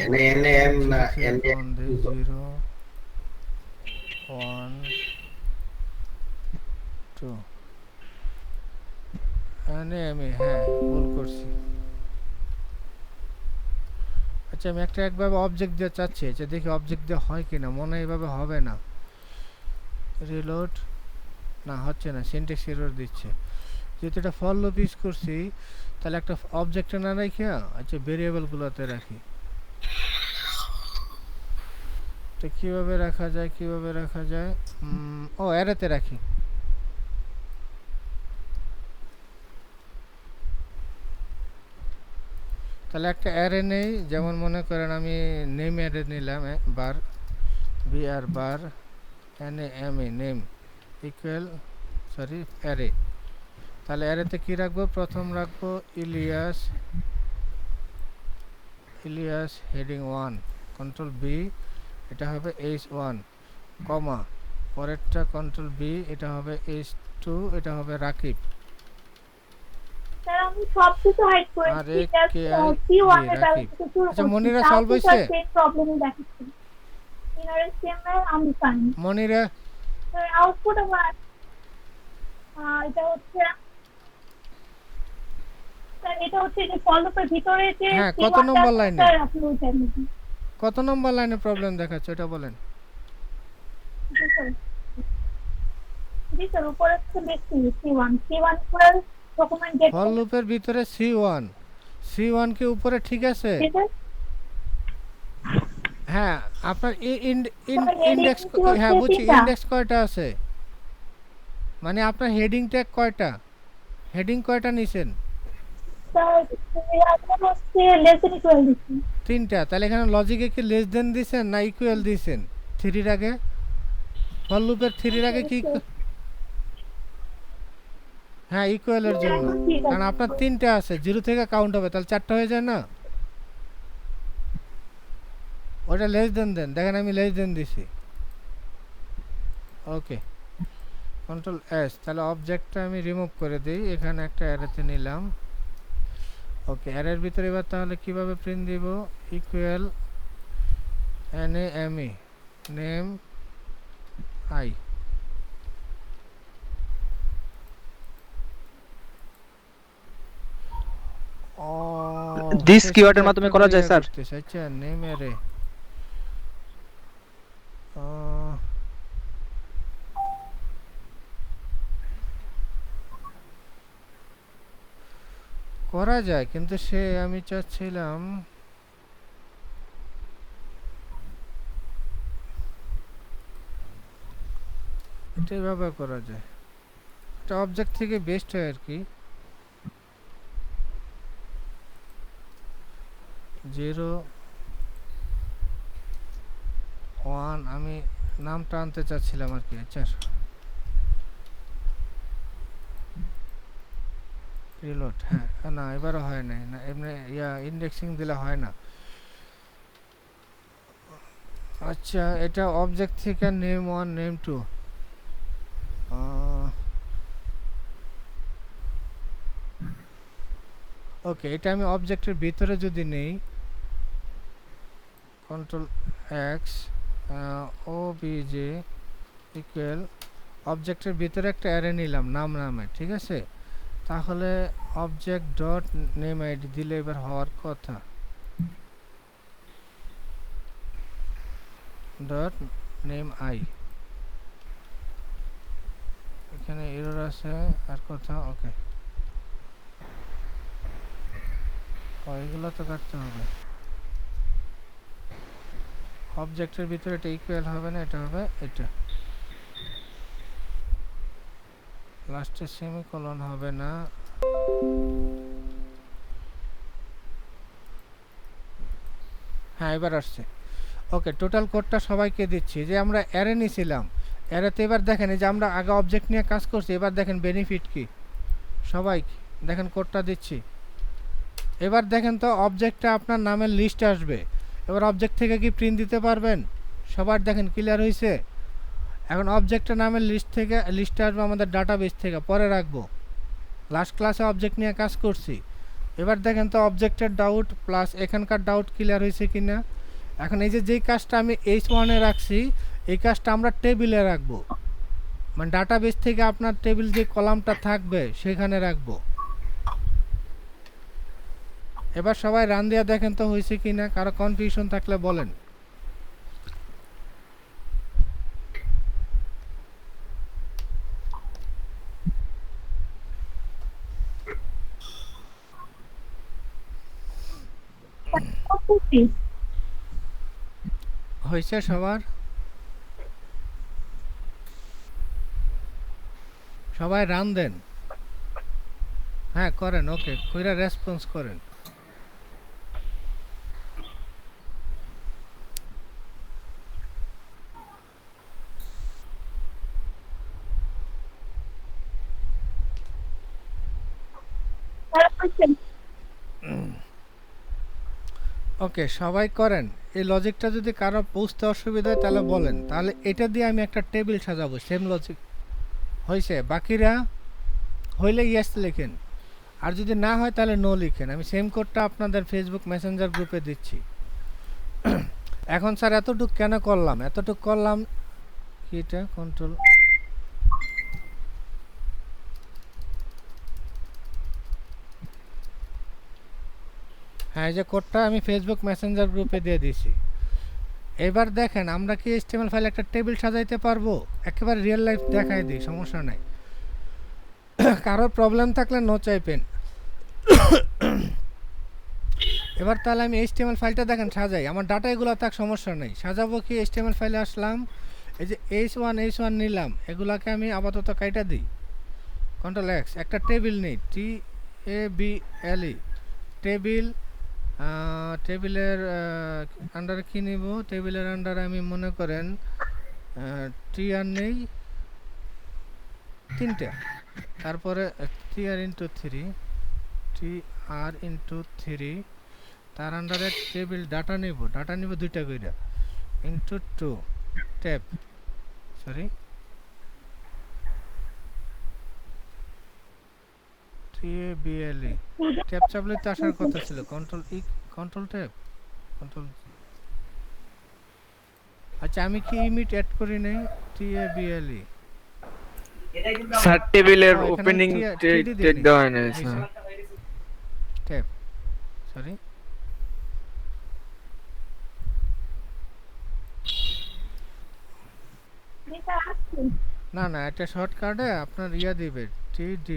NAM না NAM? 0 1 2 NAME, হ্যাঁ ভুল করছি। আচ্ছা আমি একভাবে অবজেক্ট দিয়ে চাচ্ছি, আচ্ছা দেখি অবজেক্ট দিয়ে হয় কিনা। মনে হয় এইভাবে হবে না। রিলোড, না হচ্ছে না, সিনট্যাক্স এরর দিচ্ছে। যেহেতু এটা ফর লুপ ইউজ করছি তাহলে একটা অবজেক্টে না রাখি, আচ্ছা ভেরিয়েবলগুলোতে রাখি। তো কিভাবে রাখা যায়? ও অ্যারেতে রাখি। তাহলে একটা অ্যারে নেই, যেমন মনে করেন আমি নেম অ্যারে নিলাম, বার বিআর বার NAME name equal sorry array. তাহলে অ্যারেতে কি রাখবো? প্রথম রাখবো ইলিয়াস হেডিং 1 কন্ট্রোল বি, এটা হবে H1 কমা, পরেরটা কন্ট্রোল বি, এটা হবে H2, এটা হবে রাকিব। স্যার আমি সবকিছু হাইড আর করেছি, এক কে আই C1 জি এর রাকিব। ব্যালেন্স শুরু আচ্ছা করছি, মনিরা তাও সলভ তো স্যার হয়েছে? সেম প্রবলেমই দেখাচ্ছে। ইনার HTML আমি পাইনি মনিরা স্যার, আউটপুট আমার এটা হচ্ছে স্যার, এটা হচ্ছে যে ফল লুপের ভিতরে যে হ্যাঁ, কত C1 টা নম্বর আছে, লাইনে? স্যার আপনি ওইটা লিখুন। কত নম্বর লাইনে প্রবলেম দেখাচ্ছে এটা বলেন। জি স্যার, জি স্যার, উপরে তো দেখছি C1 equal document gate. For লুপের ভিতরে C1 কি উপরে ঠিক আছে? হ্যাঁ, আপনার ইন্ডেক্স, হ্যাঁ বুঝছি, ইন্ডেক্স কয়টা আছে? মানে আপনার হেডিং ট্যাগ কয়টা, হেডিং কয়টা নিছেন? স্যার আপনার হচ্ছে লেস দ্যান ইকুয়াল দিচ্ছি। 3টা। তাহলে এখানে লজিকে কি লেস দেন দিছেন না ইকুয়াল দিছেন? 3 আগে ফর লুপের 3 আগে কি? হ্যাঁ ইকুয়ালের জন্য, কারণ আপনার 3টা আছে, 0 থেকে কাউন্ট হবে, তাহলে 4টা হয়ে যায় না? ওটা লেস দেন দেন, দেখেন আমি লেস দেন দিছি। ওকে, কন্ট্রোল এস। তাহলে অবজেক্টটা আমি রিমুভ করে দিই, এখানে একটা অ্যারেতে নিলাম। ওকে, অ্যারের ভিতরে এবার তাহলে কিভাবে প্রিন্ট দিব? Equal NAME name I. This keyword এর মাধ্যমে করা যায়, স্যার। আচ্ছা, নেম অ্যারে করা যায়, কিন্তু সে আমি চাচ্ছিলাম এটা এভাবে করা যায়, এটা অবজেক্ট থেকে বেস্ট হয় আর কি। 0 1 আমি নামটা আনতে চাচ্ছিলাম আর কি। আচ্ছা রিলোড, হ্যাঁ না এবারও হয় নাই না, এমনি ইন্ডেক্সিং দিলে হয় না। আচ্ছা, এটা অবজেক্ট থেকে নেম 1 নেম 2, ওকে, এটা আমি অবজেক্টের ভিতরে যদি নেই, কন্ট্রোল এক্স OBJ ইকুয়াল অবজেক্টের ভিতরে একটা অ্যারে নিলাম নাম নামে, ঠিক আছে? তাহলে অবজেক্ট ডট নেম আইডি দিলে এবার হওয়ার কথা, ডট নেম আই। এখানে এরর আছে আর কথা। ওকে, এগুলো তো কাটতে হবে। অবজেক্টের ভিতরে এটা ইকুয়াল হবে না, এটা হবে এটা, লাস্টে সেমিকোলন হবে না। হ্যাঁ এবার আসছে। ওকে, টোটাল কোডটা সবাইকে দিচ্ছি, যে আমরা অ্যারে নিয়েছিলাম, অ্যারেতে এবার দেখেন এই যে আমরা আগে অবজেক্ট নিয়ে কাজ করছি, এবার দেখেন বেনিফিট কি, সবাই দেখেন কোডটা দিচ্ছি। এবার দেখেন তো অবজেক্টটা আপনার নামের লিস্ট আসবে, এবার অবজেক্ট থেকে কি প্রিন্ট দিতে পারবেন? সবার দেখেন ক্লিয়ার হয়েছে? এখন অবজেক্টের নামের লিস্ট থেকে লিস্ট আসবে আমাদের ডাটাবেস থেকে, পরে রাখবো। লাস্ট ক্লাসে অবজেক্ট নিয়ে কাজ করছি, এবার দেখেন তো অবজেক্টের ডাউট প্লাস এখানকার ডাউট ক্লিয়ার হয়েছে কি না। এখন এই যে যেই কাজটা আমি H1-এ রাখছি, এই কাজটা আমরা টেবিলে রাখবো, মানে ডাটাবেস থেকে আপনার টেবিল যে কলামটা থাকবে সেখানে রাখবো। এবার সবাই রান দিয়ে দেখেন তো হয়েছে কি না, কারো কনফিউশন থাকলে বলেন। হয়েছে সবার? সবাই রান দেন, হ্যাঁ করেন, ওকে কইরা রেসপন্স করেন। ওকে, সবাই করেন। এই লজিকটা যদি কারো বুঝতে অসুবিধা হয় তাহলে বলেন, তাহলে এটা দিয়ে আমি একটা টেবিল সাজাবো। সেম লজিক হয়েছে? বাকিরা হইলে ইয়েস লিখেন, আর যদি না হয় তাহলে নো লিখেন। আমি সেম কোডটা আপনাদের ফেসবুক মেসেঞ্জার গ্রুপে দিচ্ছি। এখন স্যার এতটুক কেন করলাম? এতটুক করলাম কি, এটা কন্ট্রোল, হ্যাঁ এই যে কোডটা আমি ফেসবুক মেসেঞ্জার গ্রুপে দিয়ে দিয়েছি। এবার দেখেন আমরা কি HTML ফাইলে একটা টেবিল সাজাইতে পারবো? একেবারে রিয়েল লাইফ দেখাই দিই, সমস্যা নাই। কারোর প্রবলেম থাকলে নো চাইবেন। এবার তাহলে আমি HTML ফাইলটা দেখেন সাজাই, আমার ডাটা এগুলো থাক, সমস্যা নেই। সাজাবো কি, HTML ফাইলে আসলাম, এই যে H1 নিলাম, এগুলাকে আমি আপাতত কাইটা দিই, কন্ট্রোল X, একটা টেবিল নেই, TABLE টেবিল। টেবিলের আন্ডারে কি নিব? টেবিলের আন্ডারে আমি মনে করেন TR নেই 3টা, তারপরে TR ইন্টু 3, তার আন্ডারে টেবিল ডাটা নিব 2টা কইরা into 2 tab, sorry TABLE tab চাপলে তো আসার কথা ছিল, কন্ট্রোল ট্যাব, কন্ট্রোল। আচ্ছা আমি কি ইমিট অ্যাড করি নাই? TABLE স্যার টেবিলের ওপেনিং টেক দেওয়া হয় না স্যার। ট্যাব, সরি না এটা শর্টকাটে আপনার ইয়া দিবে TD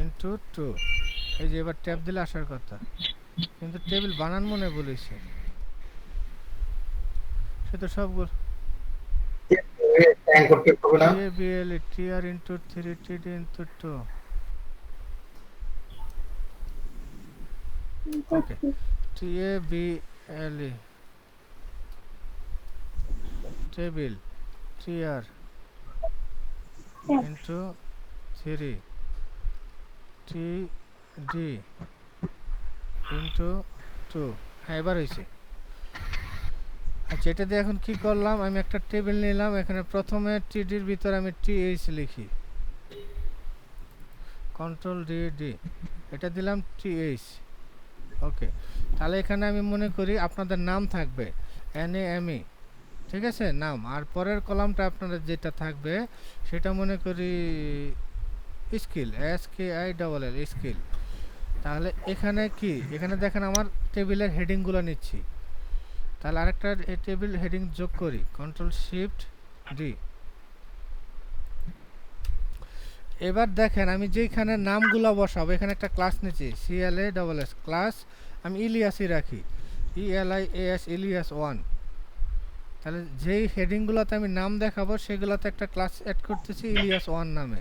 ইন্টু 2, এই যে এবার ট্যাব দিলে আসার কথা, কিন্তু টেবিল বানান মনে বলেছে, সে তো সবগুলো ট্যাং করতে হবে না। TABLE TR into 3 TD into 2, ওকে। TABLE table TR into 3 TD into 2, হ্যাঁ এবার হয়েছে। আচ্ছা এটা দিয়ে এখন কি করলাম, আমি একটা টেবিল নিলাম, এখানে প্রথমে TDর ভিতরে আমি TH লিখি, কন্ট্রোল DD, এটা দিলাম TH, ওকে। তাহলে এখানে আমি মনে করি আপনাদের নাম থাকবে NAME, ঠিক আছে, নাম। আর পরের কলামটা আপনাদের যেটা থাকবে সেটা মনে করি স্কিল, SKILL স্কিল। তাহলে এখানে কি, এখানে দেখেন আমার টেবিলের হেডিংগুলো নিচ্ছি, তাহলে আরেকটা টেবিল হেডিং যোগ করি, কন্ট্রোল শিফট D। এবার দেখেন আমি যেখানে নামগুলো বসাবো, এখানে একটা ক্লাস নিচ্ছি CLASS ক্লাস, আমি ইলিয়াসই রাখি, ELIAS ইলিয়াস 1। তাহলে যেই হেডিংগুলোতে আমি নাম দেখাবো সেগুলোতে একটা ক্লাস অ্যাড করতেছি ইলিয়াস 1 নামে,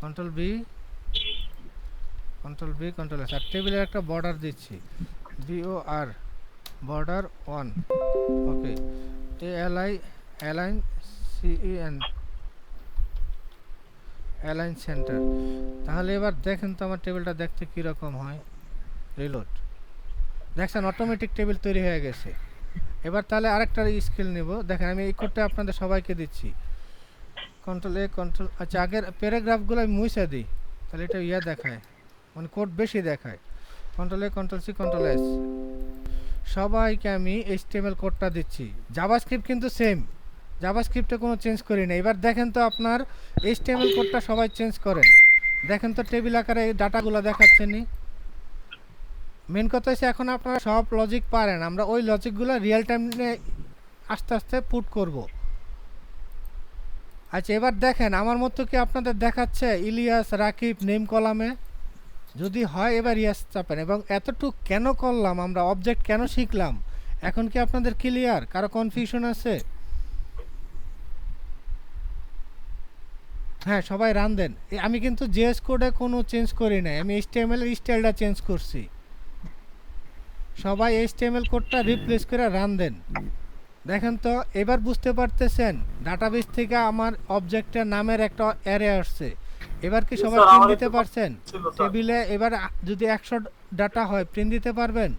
কন্ট্রোল B কন্ট্রোল S। আর টেবিলের একটা বর্ডার দিচ্ছি BOR বর্ডার 1, ওকে। ALIN CEN align centre. তাহলে এবার দেখেন তো আমার টেবিলটা দেখতে কীরকম হয়, রিলোড, দেখছেন অটোমেটিক টেবিল তৈরি হয়ে গেছে। এবার তাহলে আরেকটা স্কিল নিব, দেখেন আমি এই কোডটা আপনাদের সবাইকে দিচ্ছি, কন্ট্রোল A কন্ট্রোল, আচ্ছা আগের প্যারাগ্রাফগুলো আমি মুছে দিই, তাহলে এটা ইয়া দেখায়, মানে কোড বেশি দেখায়, control A control C control S। সবাইকে আমি HTML কোডটা দিচ্ছি, জাভাস্ক্রিপ্ট কিন্তু সেম, জাভাস্ক্রিপ্টে কোনো চেঞ্জ করি না। এবার দেখেন তো আপনার HTML কোডটা সবাই চেঞ্জ করেন, দেখেন তো টেবিল আকারে এই ডাটাগুলো দেখাচ্ছে নি। মেন কথা হচ্ছে এখন আপনারা সব লজিক পারেন, আমরা ওই লজিকগুলো রিয়েল টাইমে আস্তে আস্তে পুট করব। আচ্ছা এবার দেখেন আমার মতো কি আপনাদের দেখাচ্ছে ইলিয়াস রাকিব নেম কলামে? যদি হয় এবার ইয়েস চাপেন। এবং এতটুকু কেন করলাম, আমরা অবজেক্ট কেন শিখলাম, এখন কি আপনাদের ক্লিয়ার? কারো কনফিউশন আছে? হ্যাঁ সবাই রান দেন। আমি কিন্তু জেএস কোডে কোনো চেঞ্জ করি নাই, আমি HTML এর স্টাইলটা চেঞ্জ করছি। সবাই HTML কোডটা রিপ্লেস করে রান দেন। দেখেন তো এবার বুঝতে পারতেছেন ডাটাবেস থেকে আমার অবজেক্টের নামের একটা অ্যারে আসছে, এবার কি জি সবাই স্যার, প্রিন্ট আমার দিতে একটু পারছেন ছিল স্যার। টেবিলে? এবার যদি 100 ডাটা হয় প্রিন্ট দিতে পারবেন?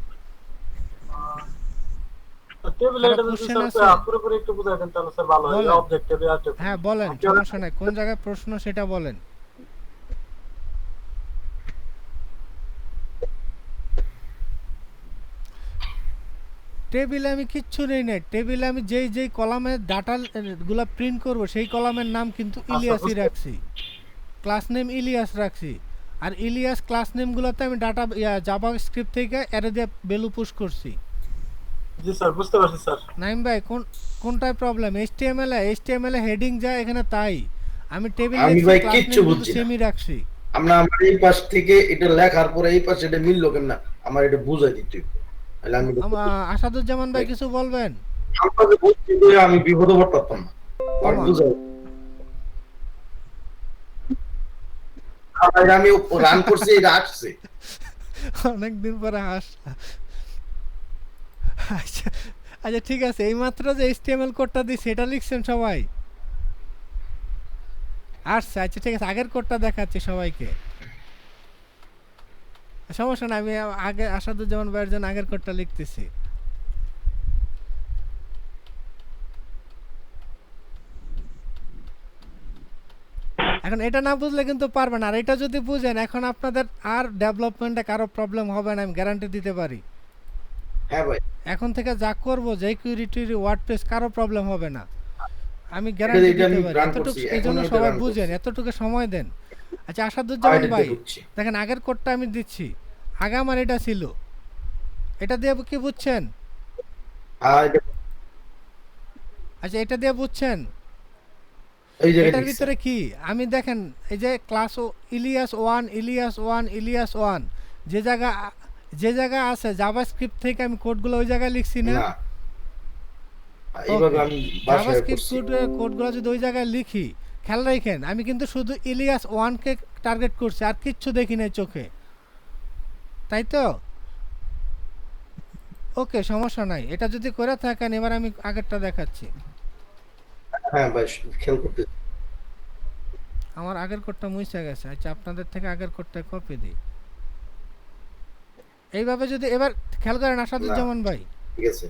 টেবিলে কারো এটা যদি কোশ্চেন স্যার আছে? পুরোপুরি একটু বুঝাই দেন তাহলে স্যার ভালো হয়। বলেন। অবজেক্টিভ আর হ্যাঁ বলেন, সমস্যা নাই, কোন জায়গায় প্রশ্ন সেটা বলেন। টেবিলে আমি কিচ্ছু নেই নাই, টেবিলে আমি যেই যেই কলামের ডাটা গুলা প্রিন্ট করব সেই কলামের নাম কিন্তু ইলিয়াসই বুঝতে- রাখছি, ক্লাস নেম ইলিয়াস রাখছি। আর ইলিয়াস ক্লাস নেমগুলোতে আমি ডাটা জাভা স্ক্রিপ্ট থেকে অ্যারে দিয়ে ভ্যালু পুশ করছি। জি স্যার, বুঝতে পারছি স্যার। নাইম ভাই কোনটায় প্রবলেম? এইচটিএমএল এ হেডিং যা এখানে তাই, আমি টেবিল আমি লিখছি, ভাই ক্লাস কিচ্ছু নেম কিন্তু বুঝছি না। সেমই রাখছি। আমরা আমার এই পাশ থেকে এটা লেখার পরে এই পাশে এটা মিললো কেন না, আমার এটা বুঝাই দিতে হবে। তাহলে আমি আসাদুজ্জামান ভাই কিছু বলবেন? আপনাকে বলছি যে আমি বিপদে পড়তাম না, আর ওমা। বুঝাই। আর আমি রান করছি, এটা আসছে। অনেকদিন পরে হাসলা। আচ্ছা আচ্ছা ঠিক আছে, এইমাত্র যে এইচটিএমএল কোডটা দিই সেটা লিখছেন সবাই? আচ্ছা আচ্ছা ঠিক আছে, আগের কোডটা দেখাচ্ছি সবাইকে, সমস্যা না। আমি আগে আসাদুজ্জামান ভাইয়ের জন্য আগের কোডটা লিখতেছি। এখন এটা না বুঝলে কিন্তু পারবেন, আর এটা যদি বুঝেন এখন আপনাদের আর ডেভেলপমেন্টে কারো প্রবলেম হবে না, আমি গ্যারান্টি দিতে পারি। হ্যাঁ ভাই, এখন থেকে যা করব যে কিউরিটি ওয়ার্ডপ্রেস কারো প্রবলেম হবে না, আমি গ্যারান্টি এটা আমি দিতে পারি। run এতটুকু করছি, এই এখন জন্য এটা সবাই run বুঝেন, করছি। এতটুকু সময় দেন। আচ্ছা আসাদুজ্জামান এটা ভাই ঢুকছি। দেখেন আগের কোডটা আমি দিচ্ছি, আগে আমার এটা ছিল, এটা দিয়ে কি বুঝছেন? আর এটা আচ্ছা এটা দিয়ে বুঝছেন? এই জায়গায় এটার লিখছে। ভিতরে কি আমি দেখেন এই যে ক্লাস ইলিয়াস 1 যে জায়গা আছে জাভাস্ক্রিপ্ট থেকে আমি কোডগুলো ওই জায়গায় লিখছি না? না, এইভাবে আমি বাসায় জাভাস্ক্রিপ্ট করছি। কোডগুলো যদি ওই জায়গায় লিখি, খেয়াল রাখেন আমি কিন্তু শুধু ইলিয়াস 1 কে টার্গেট করছি, আর কিচ্ছু দেখি নাই চোখে, তাই তো? ওকে সমস্যা নাই, এটা যদি করে থাকেন এবার আমি আগেরটা দেখাচ্ছি। হ্যাঁ ভাই, খেয়াল করতে। আমার আগের কোডটা মুছে গেছে। আচ্ছা আপনাদের থেকে আগের কোডটা কপি দিই, এইভাবে যদি এবার খেয়াল করেন আসাদুজ্জামান ভাই, ঠিক আছে।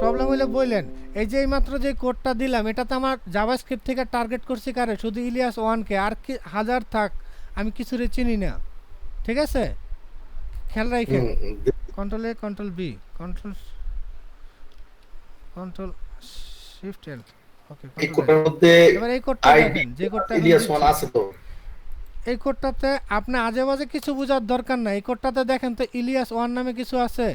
প্রবলেম হলে বললেন। এই যে এইমাত্র যে কোডটা দিলাম এটাতে আমার জাভাস্ক্রিপ্ট থেকে টার্গেট করছি কারে? শুধু ইলিয়াস 1 কে, আর কি হাজার থাক আমি কিছুরে চিনি না, ঠিক আছে? খেয়াল রাখেন, control A control B control shift এল, ওকে এই কোডের মধ্যে এবার এই কোডটা আইডি দেখেন, যে কোডটা ইলিয়াস 1 আছে তো। এই কোডটাতে আপনি আজে বাজে কিছু বোঝার দরকার নাই, এই কোডটাতে দেখেন তো ইলিয়াস 1 নামে কিছু আছে?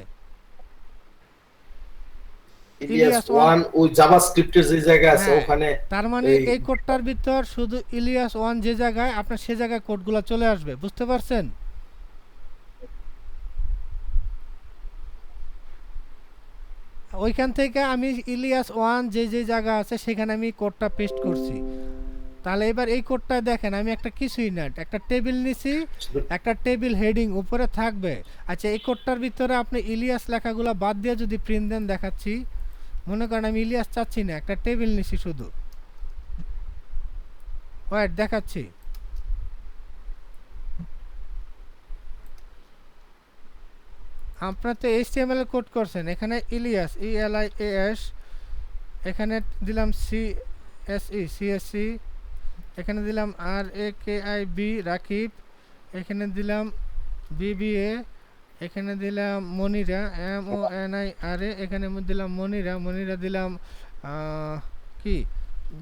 ইলিয়াস 1 ওই জাভাস্ক্রিপ্টের যে জায়গায় আছে হ্যাঁ, ওখানে। তার মানে এই- এই কোডটার ভিতর শুধু ইলিয়াস 1 যে জায়গায়, আপনার সে জায়গায় কোডগুলো চলে আসবে, বুঝতে পারছেন? ওইখান থেকে আমি ইলিয়াস 1 যে যে জায়গা আছে সেখানে আমি কোডটা পেস্ট করছি। তাহলে এবার এই কোডটা দেখেন, আমি একটা কিছুই না, একটা টেবিল নিছি, একটা টেবিল হেডিং উপরে থাকবে। আচ্ছা এই কোডটার ভিতরে আপনি ইলিয়াস লেখাগুলো বাদ দিয়ে যদি প্রিন্ট দেন, দেখাচ্ছি, মনে করেন আমি ইলিয়াস চাচ্ছি না, একটা টেবিল নিছি শুধু, ওয়েট দেখাচ্ছি। আপনার তো এইচটিএমএল এর কোড করছেন, এখানে ইলিয়াস ELIAS, এখানে দিলাম CSE, এখানে দিলাম RAKIB রাকিব, এখানে দিলাম BBA, এখানে দিলাম মনিরা MONIRA, এখানে দিলাম মনিরা দিলাম কি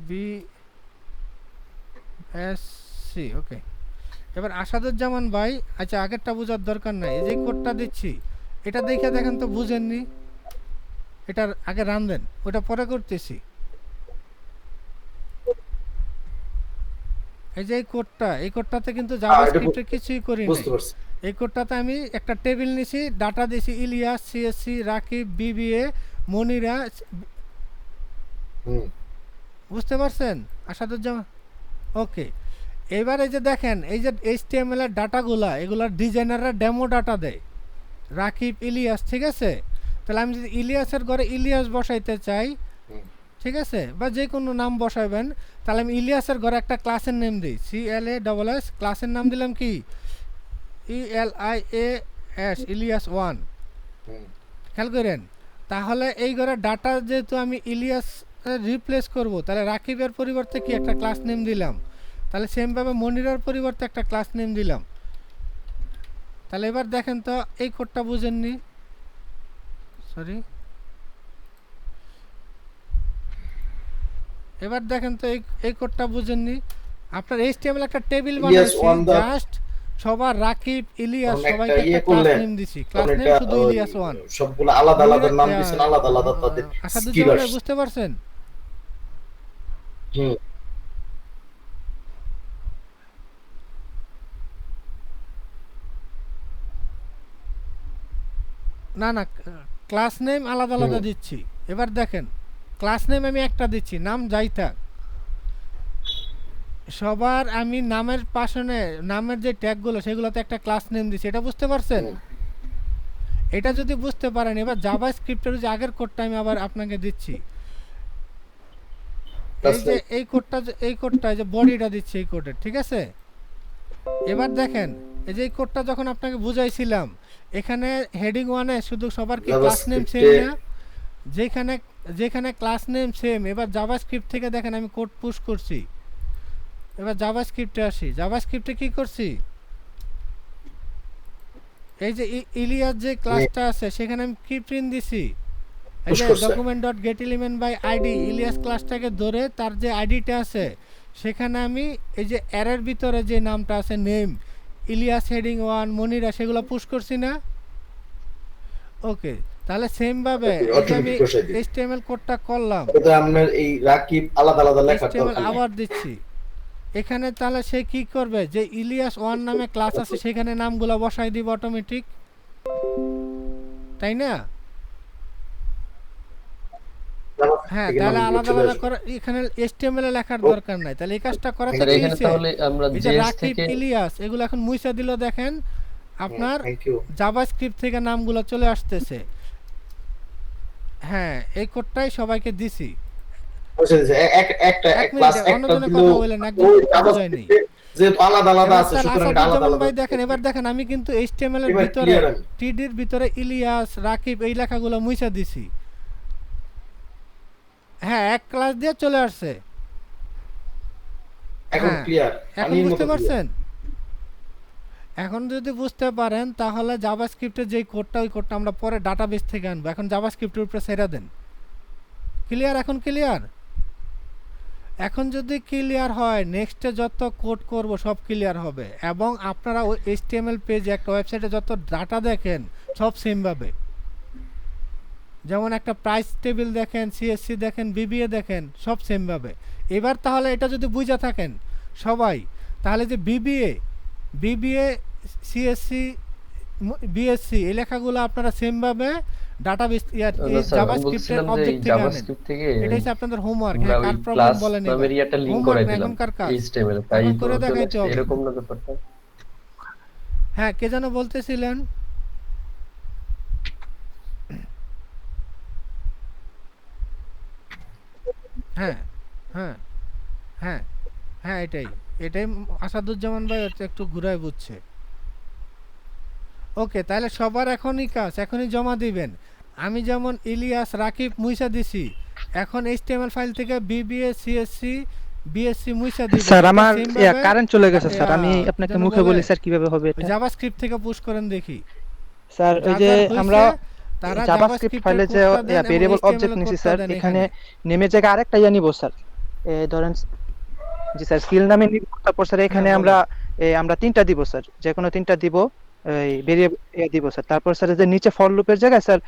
BSC, ওকে। এবার আসাদুজ্জামান ভাই, আচ্ছা আগেরটা বোঝার দরকার নাই, এই যে কোডটা দিচ্ছি এটা দেখে দেখেন তো বুঝেননি, এটার আগে রান দেন, ওটা পরে করতেছি। এই যে এই কোডটাতে কিন্তু জাভাস্ক্রিপ্টে কিছুই করি নাই, বুঝতে পারছি। এই কোডটাতে আমি একটা টেবিল নিছি, ডাটা দিছি ইলিয়াস, CSC, রাকিব, BBA, মনিরা, বুঝতে পারছেন আসাদুজ্জামান? ওকে। এবার এই যে দেখেন এই যে HTML এর ডাটাগুলা, এগুলার ডিজাইনাররা ডেমো ডাটা দেয়, রাকিব, ইলিয়াস, ঠিক আছে? তাহলে আমি যদি ইলিয়াসের ঘরে ইলিয়াস বসাইতে চাই, ঠিক আছে, বা যে কোনো নাম বসাবেন। তাহলে আমি ইলিয়াসের ঘরে একটা ক্লাসের নেম দিই, CLASS, ক্লাসের নাম দিলাম কি ELIAS, ইলিয়াস 1। খেয়াল করেন, তাহলে এই ঘরে ডাটা যেহেতু আমি ইলিয়াস রিপ্লেস করব, তাহলে রাকিবের পরিবর্তে কি একটা ক্লাস নেম দিলাম, তাহলে সেমভাবে মনিরার পরিবর্তে একটা ক্লাস নেম দিলাম। তাহলে এবার দেখেন তো এই কোডটা বুঝেননি, সরি, এবার দেখেন তো এই কোডটা বুঝেননি। আপনার HTML একটা টেবিল বানাইছি, জাস্ট সবার রাকিব, ইলিয়াস সবাইকে একটা ক্লাস নেম দিছি, ক্লাস নেম শুধু ইলিয়াস 1, সবগুলো আলাদা আলাদা নাম দিবেন, আলাদা আলাদা তাদের আসাদুজ্জামান বুঝতে পারছেন? হুম। না না, ক্লাস নেম আলাদা আলাদা দিচ্ছি। এবার দেখেন, ক্লাস নেম আমি একটা দিচ্ছি, নাম যাই থাক, সবার আমি নামের পাশনে নামের যে ট্যাগগুলো সেগুলোতে একটা ক্লাস নেম দিচ্ছি, এটা বুঝতে পারছেন? এটা যদি বুঝতে পারেন, এবার জাভা স্ক্রিপ্টের যে আগের কোডটা আমি আবার আপনাকে দিচ্ছি, এই যে এই কোডটা যে বডিটা দিচ্ছি এই কোডের, ঠিক আছে? এবার দেখেন, এই যে এই কোডটা যখন আপনাকে বুঝাইছিলাম, এখানে হেডিং 1-এ শুধু সবার কি ক্লাস নেম সেম না, যেখানে ক্লাস নেম সেম। এবার জাভাস্ক্রিপ্ট থেকে দেখেন আমি কোড পুশ করছি, এবার জাভাস্ক্রিপ্টে আসি, জাভাস্ক্রিপ্টে কি করছি, এই যে ইলিয়াস যে ক্লাসটা আছে সেখানে আমি কি প্রিন্ট দিছি, এই যে document.getElementById, ইলিয়াস ক্লাসটাকে ধরে তার যে আইডিটা আছে সেখানে আমি এই যে অ্যারের ভিতরে যে নামটা আছে নেম, ইলিয়াস হেডিং 1, মনিরা, সেগুলো পুশ করছি না? ওকে, তাহলে সেম ভাবে আমি HTML কোডটা করলাম, এটা আপনার এই রাকিব আলাদা আলাদা লেখা HTML আবার দিচ্ছি এখানে, তাহলে সে কি করবে, যে ইলিয়াস 1 নামে ক্লাস আছে সেখানে নামগুলো বসাই দিব অটোমেটিক, তাই না? হ্যাঁ, তাহলে আলাদা আলাদা করে এখানে HTML এ লেখার দরকার নাই। তাহলে এই কাজটা করাতে কি হইছে, এই যে রাকিব, ইলিয়াস এগুলো এখন মুছে দিল, দেখেন আপনার জাভাস্ক্রিপ্ট থেকে নামগুলো চলে আসতেছে। হ্যাঁ, এই কোডটাই সবাইকে দিছি। একটা ক্লাস একটা দিলো, যে আলাদা আলাদা আছে সুতরাং আলাদা আলাদা। ভাই দেখেন, এবার দেখেন আমি কিন্তু HTML এর ভিতরে টিডির ভিতরে ইলিয়াস, রাকিব এই লেখাগুলো মুছে দিছি। হ্যাঁ, এক ক্লাস দিয়ে চলে আসছে, এখন ক্লিয়ার, এখন বুঝতে পারছেন? এখন যদি বুঝতে পারেন তাহলে জাভাস্ক্রিপ্টের যে কোডটা, ওই কোডটা আমরা পরে ডাটাবেস থেকে আনবো, এখন জাভাস্ক্রিপ্টের উপরে ছেড়ে দেন। ক্লিয়ার? এখন ক্লিয়ার? এখন যদি ক্লিয়ার হয়, নেক্সটে যত কোড করব সব ক্লিয়ার হবে, এবং আপনারা ওই HTML পেজে একটা ওয়েবসাইটে যত ডাটা দেখেন সব সেমভাবে, যেমন একটা প্রাইস টেবিল দেখেন, CSC দেখেন, BBA দেখেন, সব সেমভাবে। এবার তাহলে এটা যদি বুঝা থাকেন সবাই, তাহলে যে BBA, CSC, BSc এই লেখাগুলো আপনারা সেমভাবে ডাটাবেস জাভাস্ক্রিপ্টের অবজেক্ট থেকে আনেন। এটা হচ্ছে আপনাদের হোমওয়ার্ক। হ্যাঁ, কার প্রবলেম বলেন, নামের একটা লিংক করে দিলাম এখনকার কাজ HTML, তাই করে দেখাইতে হবে। এরকম না ব্যাপারটা। হ্যাঁ, কে যেন বলতেছিলেন? হ্যাঁ হ্যাঁ হ্যাঁ হ্যাঁ, এটাই আসাদুজ্জামান ভাই একটু ঘুরায় বুঝছে। ওকে, তাহলে সবার এখনই কাজ, এখনই জমা দিবেন। আমি যেমন ইলিয়াস, রাকিব মুইসা দিছি, এখন HTML ফাইল থেকে BBA, CSC, BSc মুইসা দিবেন। স্যার আমার কারেন্ট চলে গেছে স্যার, আমি আপনাকে মুখে বলি স্যার কিভাবে হবে এটা। জাভাস্ক্রিপ্ট থেকে পুশ করেন দেখি স্যার। ওই যে আমরা জাভাস্ক্রিপ্ট ফাইলে যে ভেরিয়েবল অবজেক্ট নিছি স্যার, এখানে নেমের জায়গায় আরেকটা নিব স্যার, ধরেন জি স্যার স্কিল নামে নিব। তারপর স্যার এখানে আমরা তিনটা দিব স্যার, যে কোনো তিনটা দিব, এই ভেরিয়েবল দিব স্যার। তারপর স্যার যে নিচে ফর লুপের জায়গায় স্যার,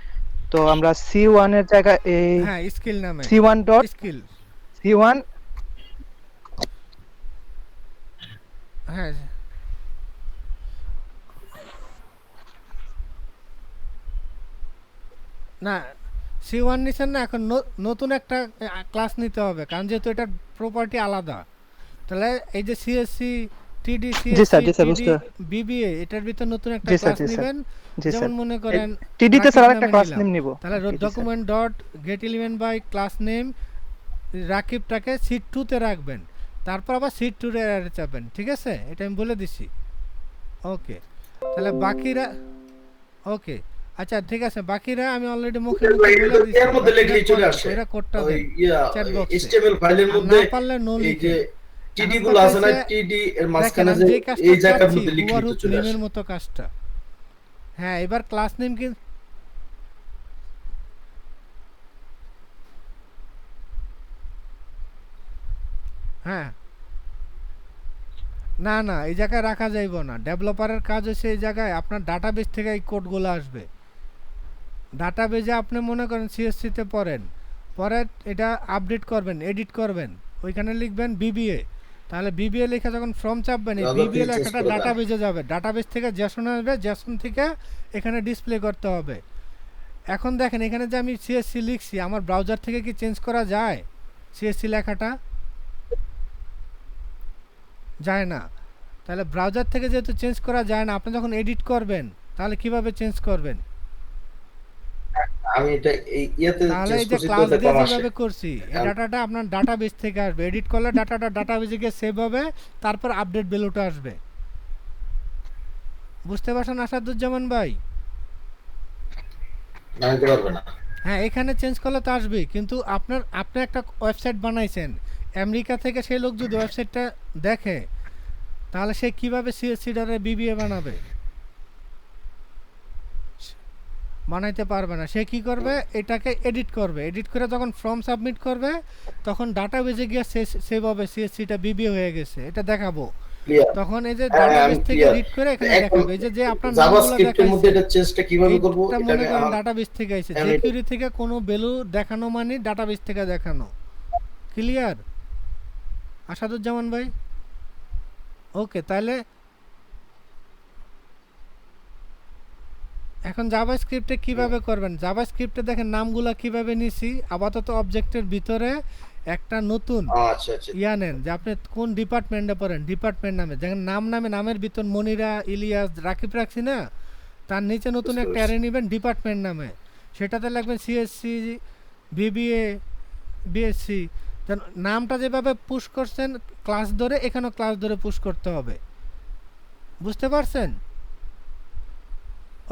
তো আমরা C1 এর জায়গায় এই হ্যাঁ স্কিল নামে C1 ডট স্কিল C1 হ্যাঁ না C1 নিছেন না, এখন নতুন একটা ক্লাস নিতে হবে, কারণ যেহেতু এটা প্রপার্টি আলাদা। তাহলে এই যে CSC, TD, BBA এটার ভিতর নতুন একটা ক্লাস নেবেন, যেমন মনে করেন TD তে স্যার আরেকটা ক্লাস নেম নিব। তাহলে document.getElementByClassName রাকিবটাকে সিট 2 তে রাখবেন, তারপর আবার সিট 2 এর চাপবেন, ঠিক আছে? এটা আমি বলে দিছি। ওকে, তাহলে বাকিরা ওকে, আচ্ছা ঠিক আছে, বাকিরা আমি অলরেডি মুখে মুখে বলে দিছি। এর মধ্যে লিখলেই চলে আসে এরা কোডটা ওই দেন চ্যাট বক্সে। HTML ফাইলের আর মধ্যে না পারলে নো এই লিখে। যে টিডি এখন গুলো কথা আছে না, হচ্ছে, টিডি এর দেখেন মাঝখানে আমি যে যে কাজটা এই জায়গার চাচ্ছি, মধ্যে লিখলেই তো হুবহু চলে নেমের আসে। মতো কাজটা। হ্যাঁ, এবার ক্লাস নেম কি হ্যাঁ, না না এই জায়গায় রাখা যাইব না। ডেভেলপারের কাজ হচ্ছে এই জায়গায় আপনার ডাটাবেস থেকে এই কোডগুলো আসবে। ডাটাবেজে আপনি মনে করেন সিএসসি তে পড়েন, পরে এটা আপডেট করবেন, এডিট করবেন, ওইখানে লিখবেন বিবিএ। তাহলে বিবিএ লেখা যখন ফর্ম চাপবেন, এই দাদা, বিবিএ তুই চেঞ্জ লেখাটা করে দাও। ডাটাবেজে যাবে, ডাটাবেস থেকে জেসন আসবে, জেসন থেকে এখানে ডিসপ্লে করতে হবে। এখন দেখেন এখানে যে আমি সিএসসি লিখছি, আমার ব্রাউজার থেকে কি চেঞ্জ করা যায় সিএসসি লেখাটা? যায় না। তাহলে ব্রাউজার থেকে যেহেতু চেঞ্জ করা যায় না, আপনি যখন এডিট করবেন তাহলে কিভাবে চেঞ্জ করবেন? আমি এটা এই ইয়াতে তাহলে চেঞ্জ এই যে করছি তো ক্লাস দিয়ে দেখলাম আসে। যেভাবে করছি, এই ডাটাটা আপনার ডাটাবেস থেকে আসবে, এডিট করলে ডাটাটা ডাটাবেসে গিয়ে সেভ হবে, তারপর আপডেট ভ্যালুটা আসবে। বুঝতে পারছেন আসাদুজ্জামান ভাই? জানতে পারবে না। হ্যাঁ, এখানে চেঞ্জ করলে তো আসবেই, কিন্তু আপনি একটা ওয়েবসাইট বানাইছেন, আমেরিকা থেকে সেই লোক যদি ওয়েবসাইটটা দেখে, তাহলে সে কিভাবে সিএসসি ডারে বিবিএ বানাবে? বানাইতে পারবে না। সে কি করবে, এটাকে এডিট করবে, এডিট করে যখন ফর্ম সাবমিট করবে, তখন ডাটাবেজে গিয়ে সেভ হবে সিএসসিটা বিবিএ হয়ে গেছে, এটা দেখাবো। ক্লিয়ার। তখন এই যে হ্যাঁ, ডাটাবেস আমি থেকে clear। রিড করে এখানে এখন দেখাবে, এই যে আপনার নামগুলো জাভাস্ক্রিপ্টের মধ্যে দেখাইছে, এটা চেঞ্জটা কিভাবে করব এটা মনে এটাকে করেন আমার ডাটাবেস থেকে আইছে, আমি- jQuery থেকে কোনো ভ্যালু দেখানো মানে ডাটাবেস থেকে দেখানো। ক্লিয়ার আসাদুজ্জামান ভাই? ওকে, তাহলে এখন জাভাস্ক্রিপ্টে কিভাবে করবেন? জাভাস্ক্রিপ্টে দেখেন নামগুলা কিভাবে নিছি। আপাতত অবজেক্টের ভিতরে একটা নতুন আচ্ছা আচ্ছা ইয়া নেন, যে আপনি কোন ডিপার্টমেন্টে পড়েন, ডিপার্টমেন্ট নামে যেমন নামের ভিতর মনিরা, ইলিয়াস, রাকিব রাখছি না, তার নিচে নতুন বুঝতে একটা পারছি। অ্যারে নেবেন ডিপার্টমেন্ট নামে, সেটাতে লাগবেন সিএসসি, বিবিএ, বিএসসি। নামটা যেভাবে পুশ করছেন ক্লাস ধরে, এখানেও ক্লাস ধরে পুশ করতে হবে। বুঝতে পারছেন?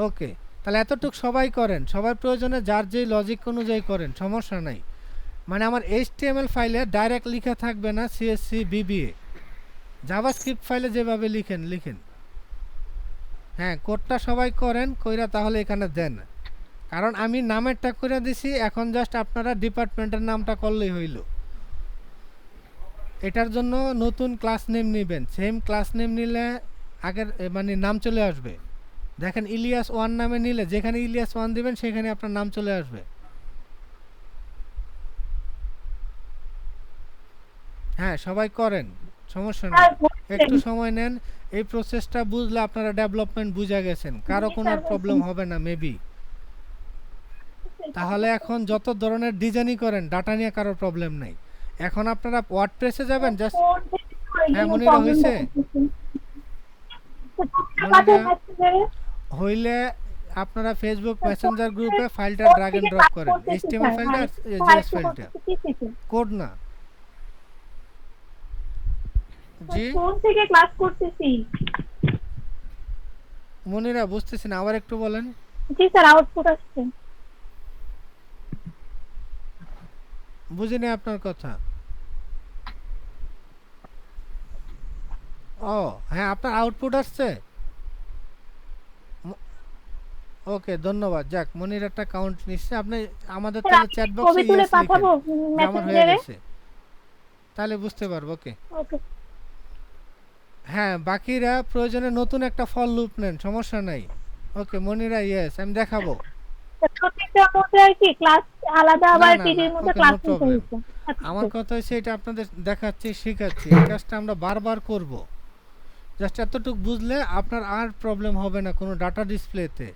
ওকে, তাহলে এতটুক সবাই করেন, সবার প্রয়োজনে যার যেই লজিক অনুযায়ী করেন, সমস্যা নাই। মানে আমার HTML ফাইলে ডাইরেক্ট লেখা থাকবে না সিএসসি বিবিএ, জাভাস্ক্রিপ্ট ফাইলে যেভাবে লিখেন। হ্যাঁ, কোডটা সবাই করেন, কইরা তাহলে এখানে দেন, কারণ আমি নামেরটা করে দিছি, এখন জাস্ট আপনারা ডিপার্টমেন্টের নামটা করলেই হইল। এটার জন্য নতুন ক্লাস নেম নেবেন, সেম ক্লাস নেম নিলে আগের মানে নাম চলে আসবে। দেখেন ইলিয়াস 1 নামে নিলে যেখানে ইলিয়াস 1 দিবেন সেখানে আপনার নাম চলে আসবে। হ্যাঁ, সবাই করেন, সমস্যা নেই, একটু সময় নেন। এই প্রসেসটা বুঝলে আপনারা ডেভেলপমেন্ট বুঝে গেছেন, কারো কোনো প্রবলেম হবে না মেবি। তাহলে এখন যত ধরনের ডিজাইনই করেন, ডাটা নিয়ে কারো প্রবলেম নাই। এখন আপনারা ওয়ার্ডপ্রেসে যাবেন, জাস্ট হ্যাঁ মনিরা হয়েছে, হইলে আপনারা ফেসবুক মেসেঞ্জার গ্রুপে ফাইলটা ড্র্যাগ এন্ড ড্রপ করেন, HTML ফাইলটা আর JS ফাইলটা, কোড না। জি ফোন থেকে ক্লাস করতেছি। মনিরা বুঝতেছি না, আবার একটু বলেন। জি স্যার, আউটপুট আসছে। বুঝিনি আপনার কথা। ও হ্যাঁ, আপনার আউটপুট আসছে। ওকে, ধন্যবাদ। যাক, মনির একটা কাউন্ট নিচ্ছে। আপনি আমাদের তাহলে চ্যাট বক্সে ছবি তুলে ইয়েস পাঠাবো লিখেন, আমার হয়ে মেসেঞ্জারে। গেছে, তাহলে বুঝতে পারবো। ওকে ওকে হ্যাঁ, বাকিরা প্রয়োজনে নতুন একটা ফল লুপ নেন, সমস্যা নাই। ওকে মনিরা ইয়েস, আমি দেখাবো। প্রত্যেকটার মধ্যে আর কি ক্লাস আলাদা, আবার না, টিভির মধ্যে ওকে, ক্লাস no নিতে problem. হয়েছে। আমার কথা হচ্ছে এটা আপনাদের দেখাচ্ছি, শেখাচ্ছি, এই কাজটা আমরা বারবার করব। জাস্ট এতটুকু বুঝলে আপনার আর প্রবলেম হবে না কোনো ডাটা ডিসপ্লেতে।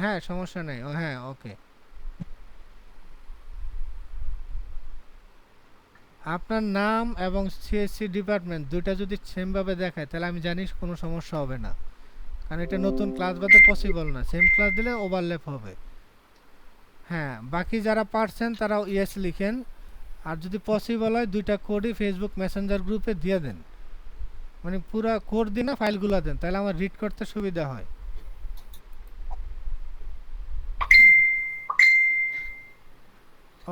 হ্যাঁ, সমস্যা নেই। ও হ্যাঁ, ওকে। আপনার নাম এবং সিএসসি ডিপার্টমেন্ট দুইটা যদি সেমভাবে দেখায়, তাহলে আমি জানি কোনো সমস্যা হবে না, কারণ এটা নতুন ক্লাস বাদে পসিবল না, সেম ক্লাস দিলে ওভারল্যাপ হবে। হ্যাঁ বাকি যারা পারছেন তারা ইয়েস লিখেন, আর যদি পসিবল হয় দুইটা কোডই ফেসবুক মেসেঞ্জার গ্রুপে দিয়ে দেন, মানে পুরা কোড দিন না ফাইলগুলো দেন, তাহলে আমার রিড করতে সুবিধা হয়।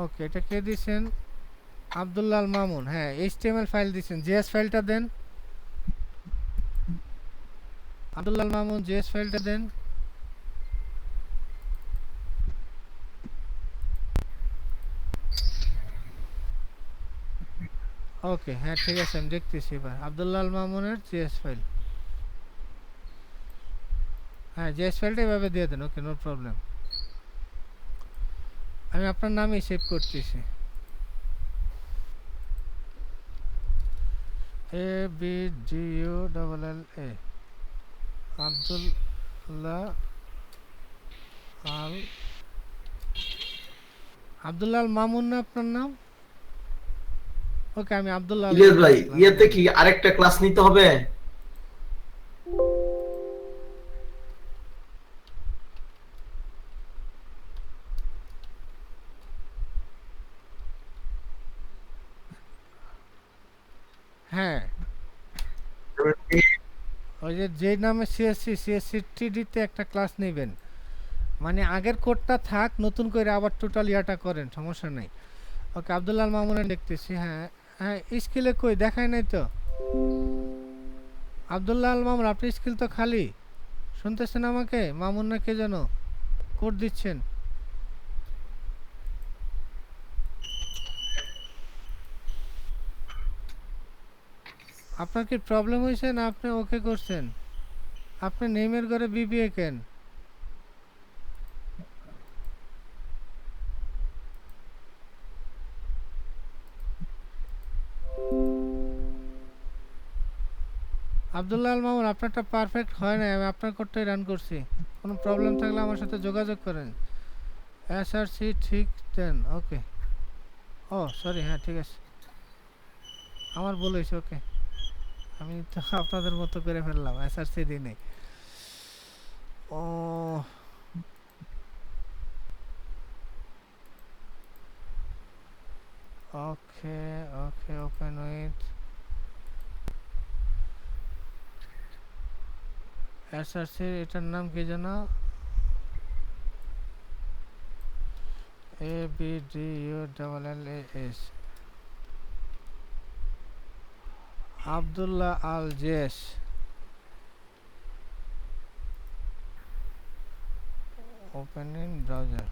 ওকে, এটা কে দিছেন? আব্দুল্লাহ আল মামুন। হ্যাঁ এইচটিএমএল ফাইল দিছেন, জেএস ফাইলটা দেন। আব্দুল্লাহ আল মামুন জেএস ফাইলটা দেন। ওকে হ্যাঁ ঠিক আছে, আমি দেখতেছি এবার আব্দুল্লাহ আল মামুনের জেএস ফাইল। হ্যাঁ জেএস ফাইলটা এভাবে দিয়ে দেন। ওকে নো প্রবলেম, আমি আপনার নামই সেভ করতেছি। ABDULLA আব্দুল্লাহ আল মামুন না আপনার নাম? ওকে আমি আব্দুল্লাহ আল ইলিয়াস ভাই মামুন ইয়েতে কি আরেকটা ক্লাস নিতে হবে? হ্যাঁ ওই যে নামে সিএসসি-টিডিতে একটা ক্লাস নেবেন, মানে আগের কোডটা থাক, নতুন করে আবার টোটাল ইয়াটা করেন, সমস্যা নেই। ওকে আব্দুল্লাহ আল মামুনের দেখতেছি। হ্যাঁ হ্যাঁ স্কিলে কই দেখায় নাই তো আব্দুল্লাহ আল মামুন, আপনি স্কিল তো খালি, শুনতেছেন আমাকে? মামুন না কে যেন কোড দিচ্ছেন। আপনার কি প্রবলেম হয়েছে না আপনি ওকে করছেন? আপনি নেমের ঘরে বিবিএ কেন? আব্দুল্লাহ আল মামুন আপনারটা পারফেক্ট হয় না, আমি আপনার কোডটাই রান করছি। কোনো প্রবলেম থাকলে আমার সাথে যোগাযোগ করেন। এসআরসি ঠিক দেন। ওকে ও সরি, হ্যাঁ ঠিক আছে, আমার ভুল হয়েছে। ওকে আমি তো আপনাদের মতো করে ফেললাম, এসআরসি দিই নাই। ও okay okay open with SRC, এটার নাম কি যেন? ABDULLAS আব্দুল্লাহ আল জেস। Open in browser.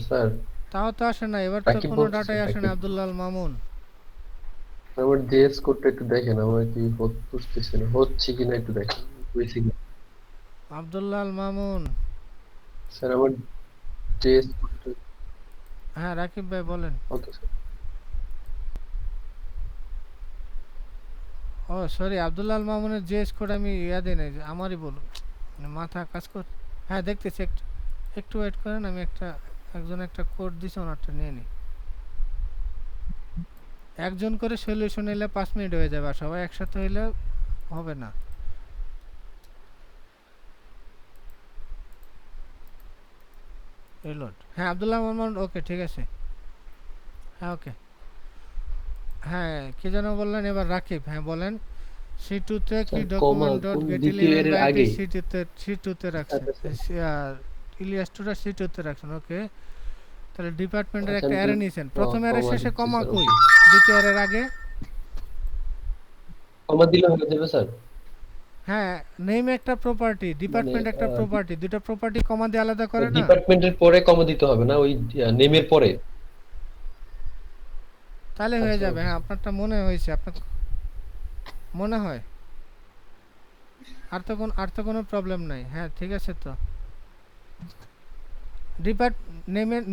স্যার তাও তো আসে না, এবার তো রাকিব কোনো বলতেছে, ডাটাই আসে না। রাকিব। আব্দুল্লাহ আল মামুন আমার জেএস কোডটা একটু দেখেন, আমার কি বুঝতেছি না হচ্ছে কিনা, একটু দেখেন হয়েছে কি। আব্দুল্লাহ আল মামুন। স্যার আমার জেএস কোডটা হ্যাঁ রাকিব ভাই বলেন। Okay sir. ও সরি, আব্দুল্লাহ আল মামুনের জেএস কোড আমি ইয়াদে নাই, আমারই বলুন, মানে মাথা কাজ কর। হ্যাঁ দেখতেছি, একটু একটু ওয়েট করেন, আমি একজন একটা কোড দিছে, ওনারটা নিয়ে নিই। একজন করে সলিউশন এলে 5 মিনিট হয়ে যাবে, আর সবাই একসাথে হইলে হবে না। রিলোড। হ্যাঁ আব্দুল্লাহ মামুন, ওকে ঠিক আছে। হ্যাঁ ওকে হ্যাঁ কি যেন বললেন এবার? রাকিব হ্যাঁ বলেন। C2 তে কি স্যার, ডকুমেন্ট কমা ডট কোন গেট দ্বিতীয় এর আগে? C2 তে রাখছেন, আর ইলিয়াস টুটা C2 তে রাখছেন। ওকে তাহলে ডিপার্টমেন্টের আচ্ছা, একটা আমি অ্যারে তো- নিছেন, প্রথম অ্যারে কমা শেষে দিচ্ছি কমা স্যার, কই? ওকে। দ্বিতীয় অ্যারের আগে। কমা দিলে হয়ে যাবে স্যার? হ্যাঁ নেম একটা প্রপার্টি, ডিপার্টমেন্ট একটা প্রপার্টি, দুটো প্রপার্টি কমা দিয়ে আলাদা করে না? ডিপার্টমেন্টের পরে কমা দিতে হবে না, ওই নেমের পরে? তাহলে হয়ে আচ্ছা, যাবে। হ্যাঁ আপনারটা মনে হয়েছে, আপনার মনে হয়। আর তো কোনো প্রবলেম নাই। হ্যাঁ ঠিক আছে, তো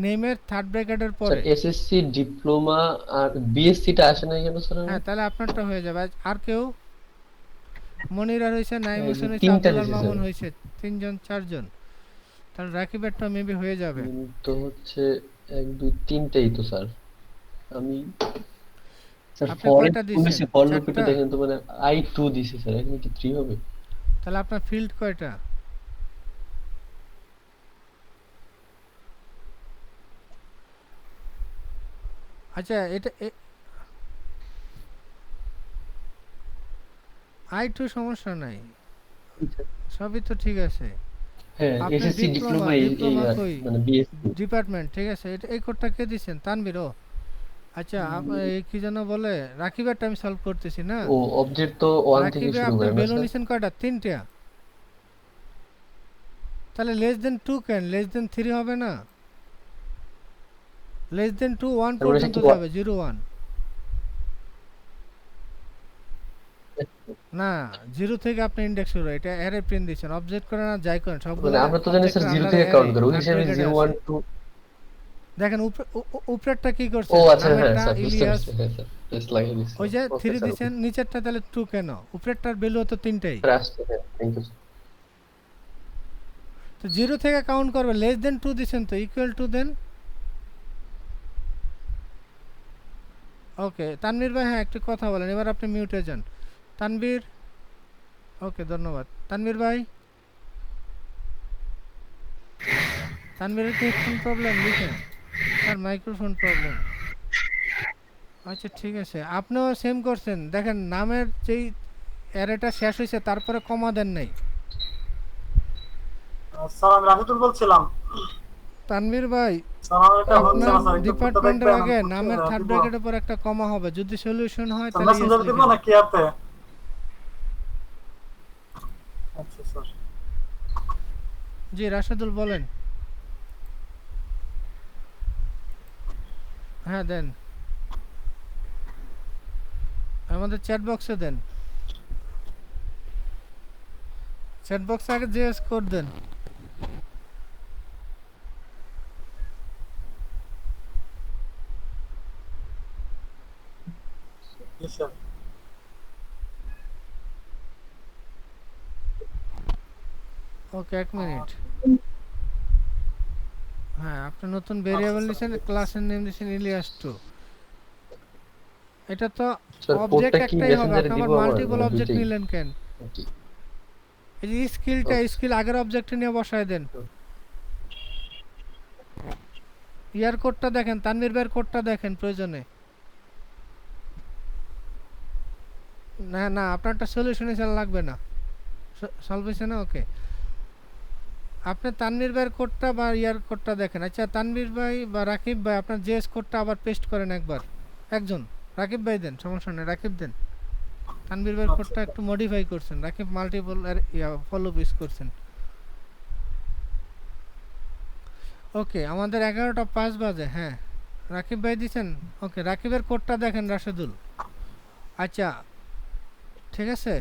নেমের থার্ড ব্র্যাকেটের স্যার পরে। এসএসসি, ডিপ্লোমা আর বিএসসি টা আসে না কেন স্যার? হ্যাঁ তাহলে আপনারটা হয়ে যাবে। আর কেউ? মনির আর হয়েছে, নাইম হোসেন হয়েছে, তিনটা আব্দুল্লাহ দিছি মামুন স্যার। হয়েছে, 3 জন 4 জন। তাহলে রাকিবেরটা মেবি হয়ে যাবে। তো হচ্ছে 1 2 3টাই তো স্যার। আমি স্যার আপনি ফরে কয়টা দিছেন? ফর লুপ এটা 4টা? দেখেন তো, মানে I2 দিছি স্যার, এখানে কি 3 হবে? তাহলে আপনার ফিল্ড কয়টা? আচ্ছা এটা I2 সমস্যা নাই, সবই তো ঠিক আছে। হ্যাঁ আপনার এসএসসি ডিপ্লোমা ডিপ্লোমা কই মানে বিএসসি ডিপার্টমেন্ট, ঠিক আছে। এটা এই কোডটা কে দিচ্ছেন? তানভীর। ও আচ্ছা, এই কি যেন বলে, রাকিবেরটা আমি সলভ করতেছি না। ও অবজেক্ট তো 1 থেকে রাকিবে শুরু আপনার করে না ভ্যালু স্যার? নিছেন কয়টা? 3টা। তাহলে লেস দেন 2 কেন? লেস দেন 3 হবে না? লেস দেন 2 1 তারপরে পর্যন্ত কি যাবে, 0 1 না, 0 থেকে আপনি ইন্ডেক্স শুরু। এটা অ্যারে প্রিন্ট দিছেন, অবজেক্ট করেন আর যাই করেন সবগুলো মানে আমরা তো জানি স্যার 0 থেকে কাউন্ট করে, ওই হিসাবে 0 1 2। দেখেন উপরেরটা কি করছে? ও আচ্ছা হ্যাঁ নামেরটা স্যার বুঝতে ইলিয়াস, পারছি, হ্যাঁ স্যার প্লেস লাগিয়ে দিচ্ছি। ওই যে ওকে 3 স্যার, দিছেন, নিচেরটা তাহলে 2 কেন? উপরেরটার ভ্যালু তো 3টাই। স্যার আসছে, হ্যাঁ থ্যাংক ইউ। তো 0 থেকে কাউন্ট করবে, লেস দেন 2 দিছেন তো, ইকুয়াল টু দেন। ওকে তানভীর ভাই, হ্যাঁ একটু কথা বলেন, এবার আপনি মিউটে যান। তানভীর, ওকে ধন্যবাদ। তানভীর ভাই, তানভীরের কি হেডফোন প্রবলেম? লিখেন স্যার, মাইক্রোফোন প্রবলেম। আচ্ছা ঠিক আছে, আপনিও সেম করছেন। দেখেন নামের যেই অ্যারেটা শেষ হয়েছে তারপরে কমা দেন নাই। স্যার আমি রাশিদুল বলছিলাম। তানভীর ভাই, স্যার আমার এটা হচ্ছে আপনার না স্যার, একটু ডিপার্টমেন্টের দেখবেন আগে আমি নামের থার্ড দিব। ব্র্যাকেটের পর একটা কমা হবে, যদি সলিউশন হয় স্যার তাহলে yes মেসেঞ্জার দিব লিখেন। নাকি এতে? আচ্ছা স্যার। জি রাশেদুল বলেন। হ্যাঁ দেন, আমাদের চ্যাট বক্সে দেন। চ্যাট বক্সে আগে জিএস কোড দেন। জি স্যার। ওকে 1 মিনিট। হ্যাঁ আপনি নতুন ভেরিয়েবল নিছেন, ক্লাসের নেম দিছেন ইলিয়াস 2। এটা তো স্যার অবজেক্ট কোডটা কি একটাই হবে, মেসেঞ্জারে আপনি দিব আবার আমার মাল্টিপল মানে অবজেক্ট দুইটাই? নিলেন কেন? ওকে এই যে স্কিল আগের অবজেক্টে নিয়ে বসায় দেন। ইয়ার কোডটা দেখেন, তানভীর ভাইয়ের কোডটা দেখেন প্রয়োজনে। না না, আপনারটা সলিউশনে চাল লাগবে না, সলভ হয়েছে না? ওকে, আপনি তানভীর ভাইয়ের কোডটা বা ইয়ার কোডটা দেখেন। আচ্ছা তানভীর ভাই বা রাকিব ভাই, আপনার জেএস কোডটা আবার পেস্ট করেন একবার, একজন। রাকিব ভাই দেন, সমস্যা নেই, রাকিব দেন। তানভীর ভাইয়ের কোডটা একটু মডিফাই করছেন, রাকিব মাল্টিপল ফলো পিস করছেন। ওকে আমাদের 11টা 5 বাজে। হ্যাঁ রাকিব ভাই দিছেন। ওকে রাকিবের কোডটা দেখেন রাশেদুল। আচ্ছা ঠিক আছে,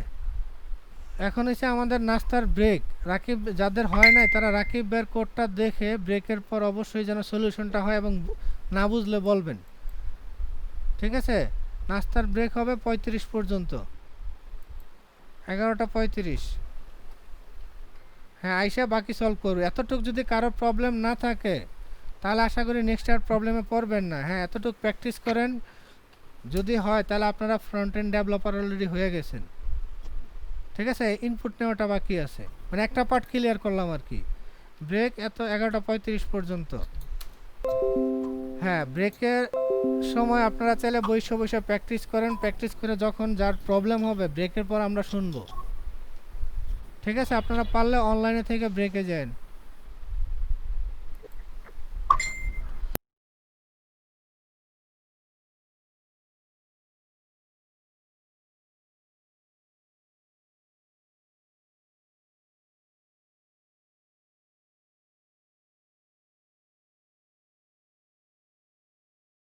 এখন হচ্ছে আমাদের নাস্তার ব্রেক। রাকিব যাদের হয় নাই তারা রাকিব ভাইয়ের কোডটা দেখে ব্রেকের পর অবশ্যই যেন সলিউশনটা হয়, এবং না বুঝলে বলবেন, ঠিক আছে? নাস্তার ব্রেক হবে 35 পর্যন্ত, 11টা 35। হ্যাঁ আইসা বাকি সলভ করবে। এতটুকু যদি কারো প্রবলেম না থাকে তাহলে আশা করি নেক্সট আর প্রবলেমে পড়বেন না। হ্যাঁ এতটুকু প্র্যাকটিস করেন, যদি হয় তাহলে আপনারা ফ্রন্ট এন্ড ডেভেলপার অলরেডি হয়ে গেছেন, ঠিক আছে? ইনপুট নেওয়াটা বাকি আছে, মানে একটা পার্ট ক্লিয়ার করলাম আর কি। ব্রেক এত 11টা 35 পর্যন্ত। হ্যাঁ ব্রেকের সময় আপনারা চাইলে বসে বসে প্র্যাকটিস করেন, প্র্যাকটিস করে যখন যার প্রবলেম হবে ব্রেকের পর আমরা শুনবো, ঠিক আছে? আপনারা পারলে অনলাইনে থেকে ব্রেকে যান।